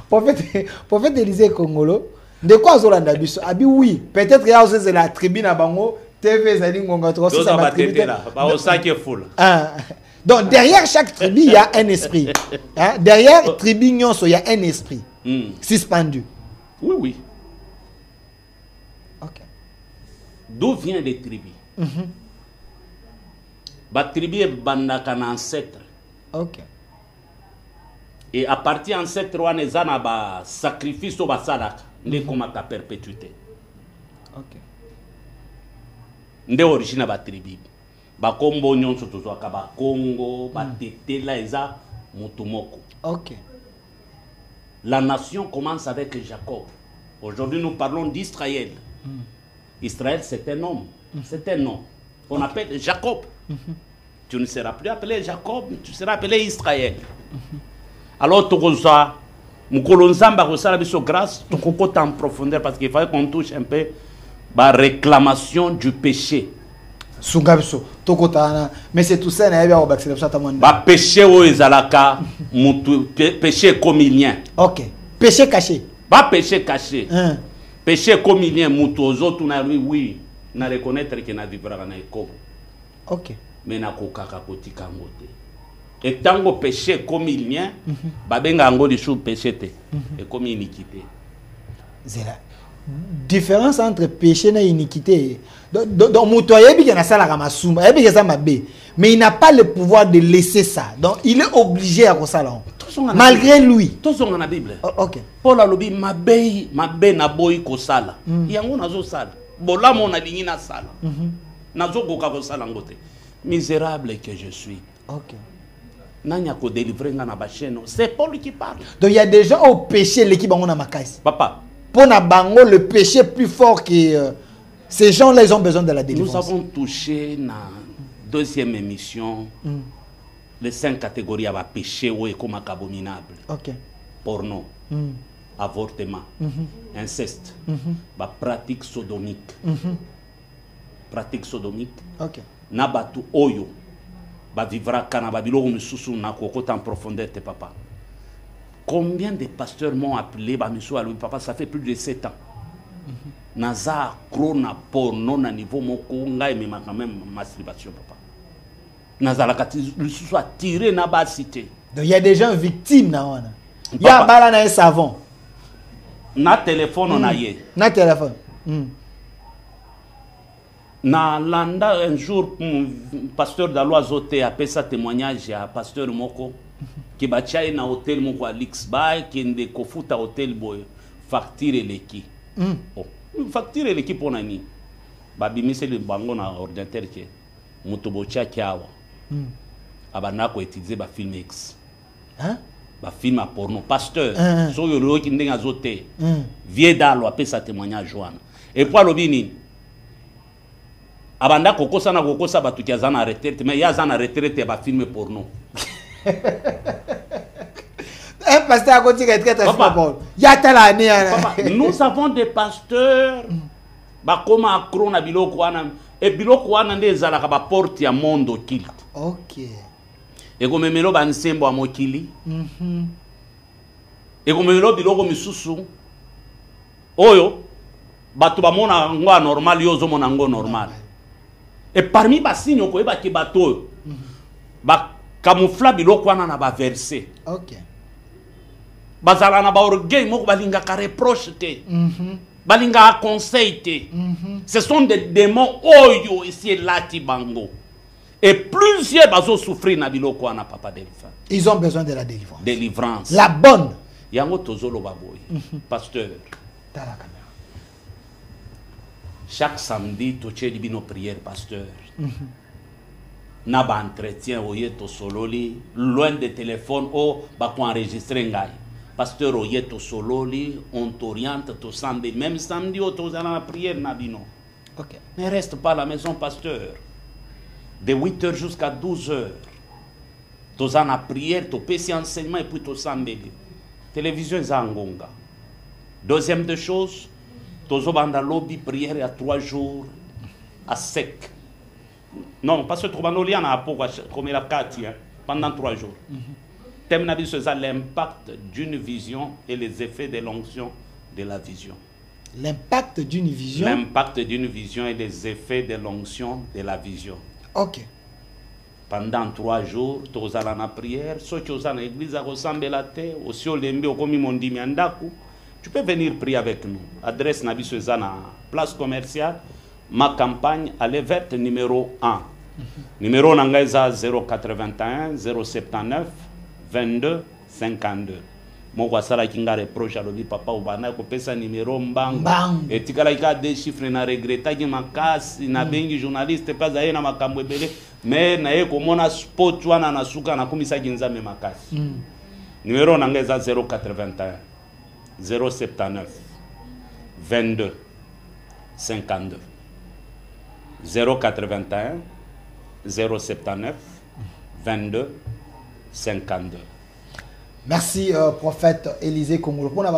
prophète Élisée Congolo, de quoi on a dit? Ah oui, peut-être qu'il y a la tribune à Bango, TV Zalingonga, donc derrière chaque tribu, il y a un esprit. Hein? Derrière tribu, il y a un esprit suspendu.
Oui.
Ok.
D'où viennent les tribus? La tribu est un ancêtre.
Ok.
Et à partir d'ancêtre, on a un sacrifice au basadak, comme à perpétuité.
Ok.
Nde origine ba tribu. Bakombo nyonso tozwaka bakongo batetela eza mutumoko.
OK.
La nation commence avec Jacob. Aujourd'hui nous parlons d'Israël. Israël c'est un homme, c'est un nom. On appelle Jacob. Tu ne seras plus appelé Jacob, tu seras appelé Israël. Alors tokoza mukolo nzamba ko sala biso grâce tokokota en profondeur parce qu'il fallait qu'on touche un peu la réclamation du péché.
Sungabiso tokotana mais c'est tout ça na yeba ko bakisela ça tamanda.
Ba péché o ezalaka mutu péché communien.
OK. Péché caché.
Ba péché caché. Péché communien mutu ozotu na lui oui na reconnaître que na vivra na eko.
OK.
Mais na kokaka kotika ngote. Et tango péché communien ba benga ngo disu péché te et comme iniquité.
C'est la différence entre péché et iniquité. Donc mutoyebi qui na sala ka masumba, yebi que mabe, mais il n'a pas le pouvoir de laisser ça. Donc il est obligé à ko sala. Malgré lui.
Tozonga na Bible.
OK.
Paul alobi mabe na boy ko sala. Yango nazo sala. Bolamo na lingi na sala. Nazo koka ko sala ngote. Misérable que je suis.
OK.
C'est Paul qui parle.
Donc il y a des gens au péché l'équipe on a makasi.
Papa.
Pour na bango le péché plus fort que ces gens-là ils ont besoin de la délivrance.
Nous avons touché na deuxième émission les 5 catégories à péché ou comme abominable.
OK.
Porno, avortement, inceste, pratique sodomique. Pratique sodomique.
OK.
Nabatu oyo. Vivra kanaba biloko misusu na kokota en profondeur te papa. Combien de pasteurs m'ont appelé ba miso alo papa ça fait plus de 7 ans. Naza krona porno na niveau moko ngai mais quand même masturbation papa. Naza la kati lususu attiré na ba cité.
Donc il y a des gens victimes na wana. Il y a bala na savon.
Na téléphone na ye.
Na téléphone.
Na landa un jour pasteur d'Aloazote a fait sa témoignage à pasteur Moko qui batia na hôtel Moko à Lixbay qui ndé kofuta hôtel boy facture leki. Facture leki pour nani. Ba bimise le bango na ordinateur ke mutobocha kiawa. Abana ko utiliser ba film X.
Hein?
Ba film à porno pasteur so yo lo ki ndenga zote. Vie dalo a fait sa témoignage Joanne. Et pour lobini abanda kokosa na kokosa batu ki azana retraite mais ya azana retraite ba film porno.
Un pasteur a continué à être très fort. Ya tala année.
Nous avons des pasteurs bakoma accro na biloko wana e biloko wana nde ezalaka ba porte ya monde occulte.
OK.
Ekomemelo ba nsembo ya mokili. Ekomemelo biloko misusu oyo bato bamona ngo normal yozo mona ngo normal. Et parmi ba signe ko eba ki bato ba camoufla biloko wana na ba verset.
OK.
Bazala na ba orgueil moko balinga ka reproche te. Balinga conseil te. Ce sont des démons oyo ici lati bango. Et plusieurs bazo souffrir na biloko wana papa Delphin.
Ils ont besoin de la délivrance.
Délivrance.
La bonne.
Yango tozolo baboy. Pasteur.
Dans la caméra.
Chaque samedi to tcheli bino prière pasteur. Na ba entretien oyeto sololi loin de téléphone o ba ko enregistrer ngai. Pasteur oyeto sololi on t'oriente to samedi même samedi o to zana prière na bino.
OK.
Ne reste pas à la maison pasteur. De 8h jusqu'à 12h. To zana prière to pesi enseignement et puis to samedi. Télévision zangonga. Deuxième des choses, tozo banda lobby prière à 3 jours à sec. Non, parce que Troubano liana a pour comme la 4 pendant 3 jours. Thème nabi c'est l'impact d'une vision et les effets de l'onction de la vision.
L'impact d'une vision.
L'impact d'une vision et les effets de l'onction de la vision.
OK.
Pendant 3 jours, tozo la na prière, so tu na église à ressemble la terre, aussi au lembe au komi mondimi andaku. Tu peux venir prier avec nous. Adresse Nabi Suzana, place commerciale, ma campagne, allée verte numéro 1. Numéro Nangaisa 081 079 22 52. Mon wasala kinga reproche à l'obi papa ou bana ko pesa numéro mbang. Et tikala ika des chiffres na regretta ki makasi na bengi journaliste pas aye na makambo ebele mais na ye ko mona spot wana na suka na komisa kinza me makasi. Numéro Nangaisa 081 079 22 52 081 079 22 52.
Merci prophète Élisée Kongolo pour la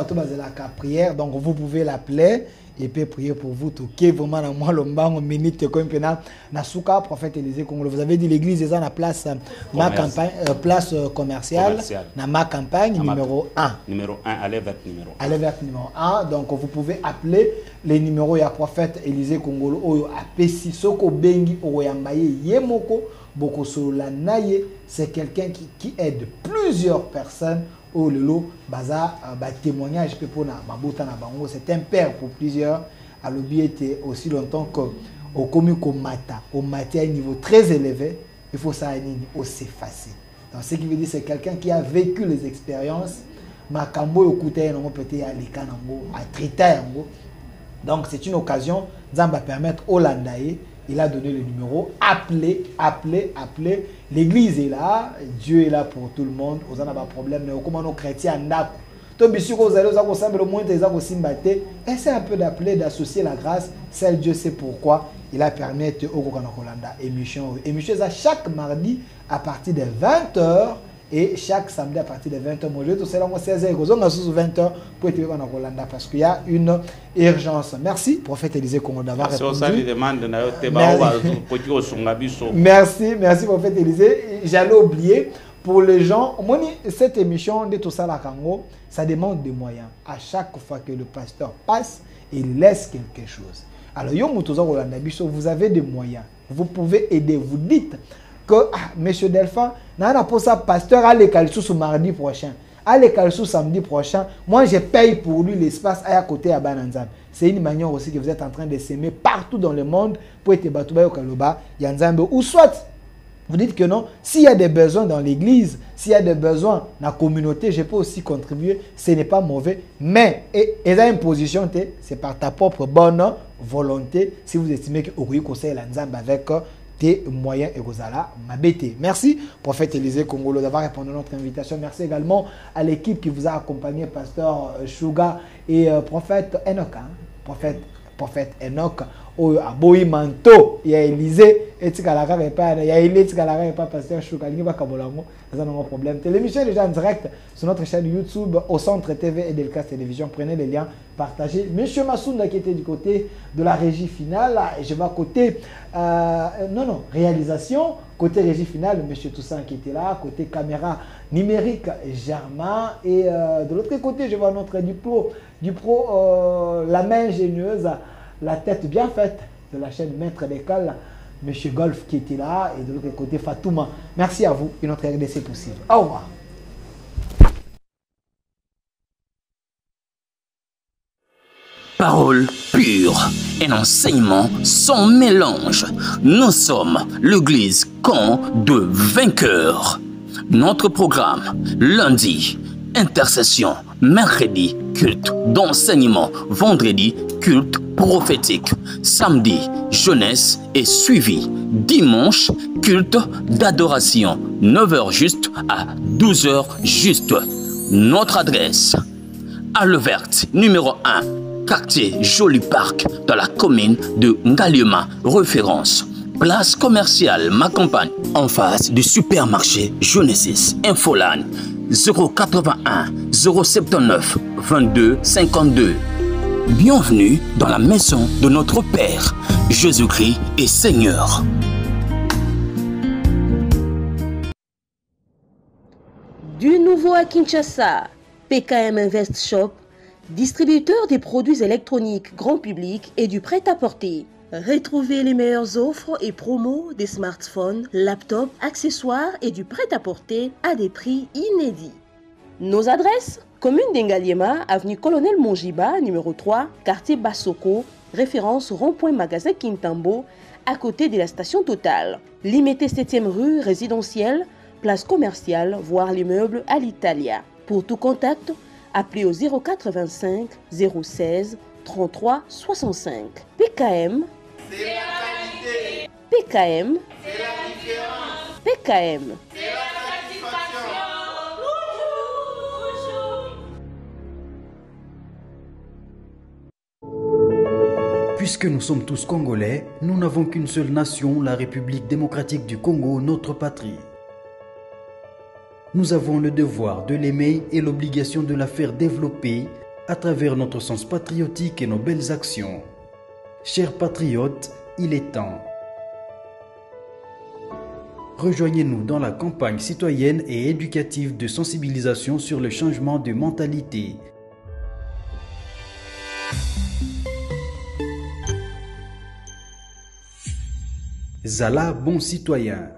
prière. Donc vous pouvez l'appeler et puis prier pour vous tout qui vraiment dans moi lombango minute comme pena nasuka prophète Élisée Kongolo. Vous avez dit l'église est dans la place ma campagne place commerciale na ma campagne numéro 1.
Numéro 1 allez vers numéro 1.
Allez vers numéro 1. Donc vous pouvez appeler les numéros ya prophète Élisée Kongolo oyo apesi soko bengi oyambaye yemoko boko solola naye. C'est quelqu'un qui aide plusieurs personnes au lelo baza témoignage pour na mabota na bango. C'est un père pour plusieurs. À l'obi était aussi longtemps que au commis mata au matin à un niveau très élevé, il faut ça aussi facile. Donc ce qui veut dire c'est quelqu'un qui a vécu les expériences makambo okuta nango peut-être à likanango à traiter. Donc c'est une occasion d'amba permettre au landaye. Il a donné le numéro. Appelez, appelez, appelez. L'église est là. Dieu est là pour tout le monde. Vous n'avez pas de problème. Mais comment nos chrétiens n'ont essayez un peu d'appeler, d'associer la grâce. Seul Dieu sait pourquoi. Il a permis de émission. Émission chaque mardi à partir de 20h. Et chaque samedi à partir de 20h, moi je vais tout seul 16h, 20h pour être en Rolanda parce qu'il y a une urgence. Merci, prophète Élisée Kongo d'avoir répondu. Merci, merci prophète Élisée. J'allais oublier, pour les gens, cette émission de tout ça la Congo, ça demande des moyens. À chaque fois que le pasteur passe, il laisse quelque chose. Alors, vous avez des moyens. Vous pouvez aider. Vous dites que monsieur Delphin, n'a pas ça pasteur à l'école sous mardi prochain, à l'école sous samedi prochain, moi je paye pour lui l'espace à côté à Bananzam. C'est une manière aussi que vous êtes en train de s'aimer partout dans le monde pour être battu au Kaloba, Yanzambe ou soit vous dites que non, s'il y a des besoins dans l'église, s'il y a des besoins dans la communauté, je peux aussi contribuer, ce n'est pas mauvais, mais et une position, c'est par ta propre bonne volonté si vous estimez que vous conseillez l'Anzambe avec tes moyens et Rosala Mabete. Merci, prophète Élisée Kongolo, d'avoir répondu à notre invitation. Merci également à l'équipe qui vous a accompagné, pasteur Suga et prophète Enoch. Prophète Enoch, Aboui Manto et Élisée. etikala kaka epa ya ile etikala kaka epa pasteur Chouka lingi bakabolango ça n'a pas de problème. L'émission est déjà en direct sur notre chaîne YouTube au Centre TV et Delcas Télévision. Prenez les liens, partagez. Monsieur Massounda qui était du côté de la régie finale et je vais à côté réalisation côté régie finale, Monsieur Toussaint qui était là, côté caméra numérique Germain et de l'autre côté je vois notre Dupro la main ingénieuse, la tête bien faite de la chaîne Maître d'école, Monsieur Golf qui était là et de l'autre côté Fatouma. Merci à vous et notre RDC possible. Au revoir.
Parole pure, un enseignement sans mélange. Nous sommes l'église camp de vainqueurs. Notre programme, lundi, intercession, mercredi, culte d'enseignement, vendredi, culte prophétique, samedi, jeunesse et suivi, dimanche, culte d'adoration, 9h juste à 12h juste. Notre adresse, Halle Verte, numéro 1, quartier Joli Parc, dans la commune de Ngaliema, référence. Place commerciale Ma Campagne, en face du supermarché Genesis, Infoline, 081 079 22 52. Bienvenue dans la maison de notre Père, Jésus-Christ est Seigneur.
Du nouveau à Kinshasa, PKM Invest Shop, distributeur des produits électroniques grand public et du prêt-à-porter. Retrouvez les meilleures offres et promos des smartphones, laptops, accessoires et du prêt-à-porter à des prix inédits. Nos adresses: commune d'Engaliema, avenue Colonel Mongiba, numéro 3, quartier Bassoko, référence rond-point magasin Kintambo, à côté de la station Total. Limité 7e rue résidentielle, place commerciale, voire l'immeuble à l'Italia. Pour tout contact, appelez au 0425 016 33 65. PKM, c'est la qualité. PKM, c'est la différence. PKM, c'est la satisfaction.
Puisque nous sommes tous Congolais, nous n'avons qu'une seule nation, la République démocratique du Congo, notre patrie. Nous avons le devoir de l'aimer et l'obligation de la faire développer à travers notre sens patriotique et nos belles actions. Chers patriotes, il est temps. Rejoignez-nous dans la campagne citoyenne et éducative de sensibilisation sur le changement de mentalité. Zala bon citoyen.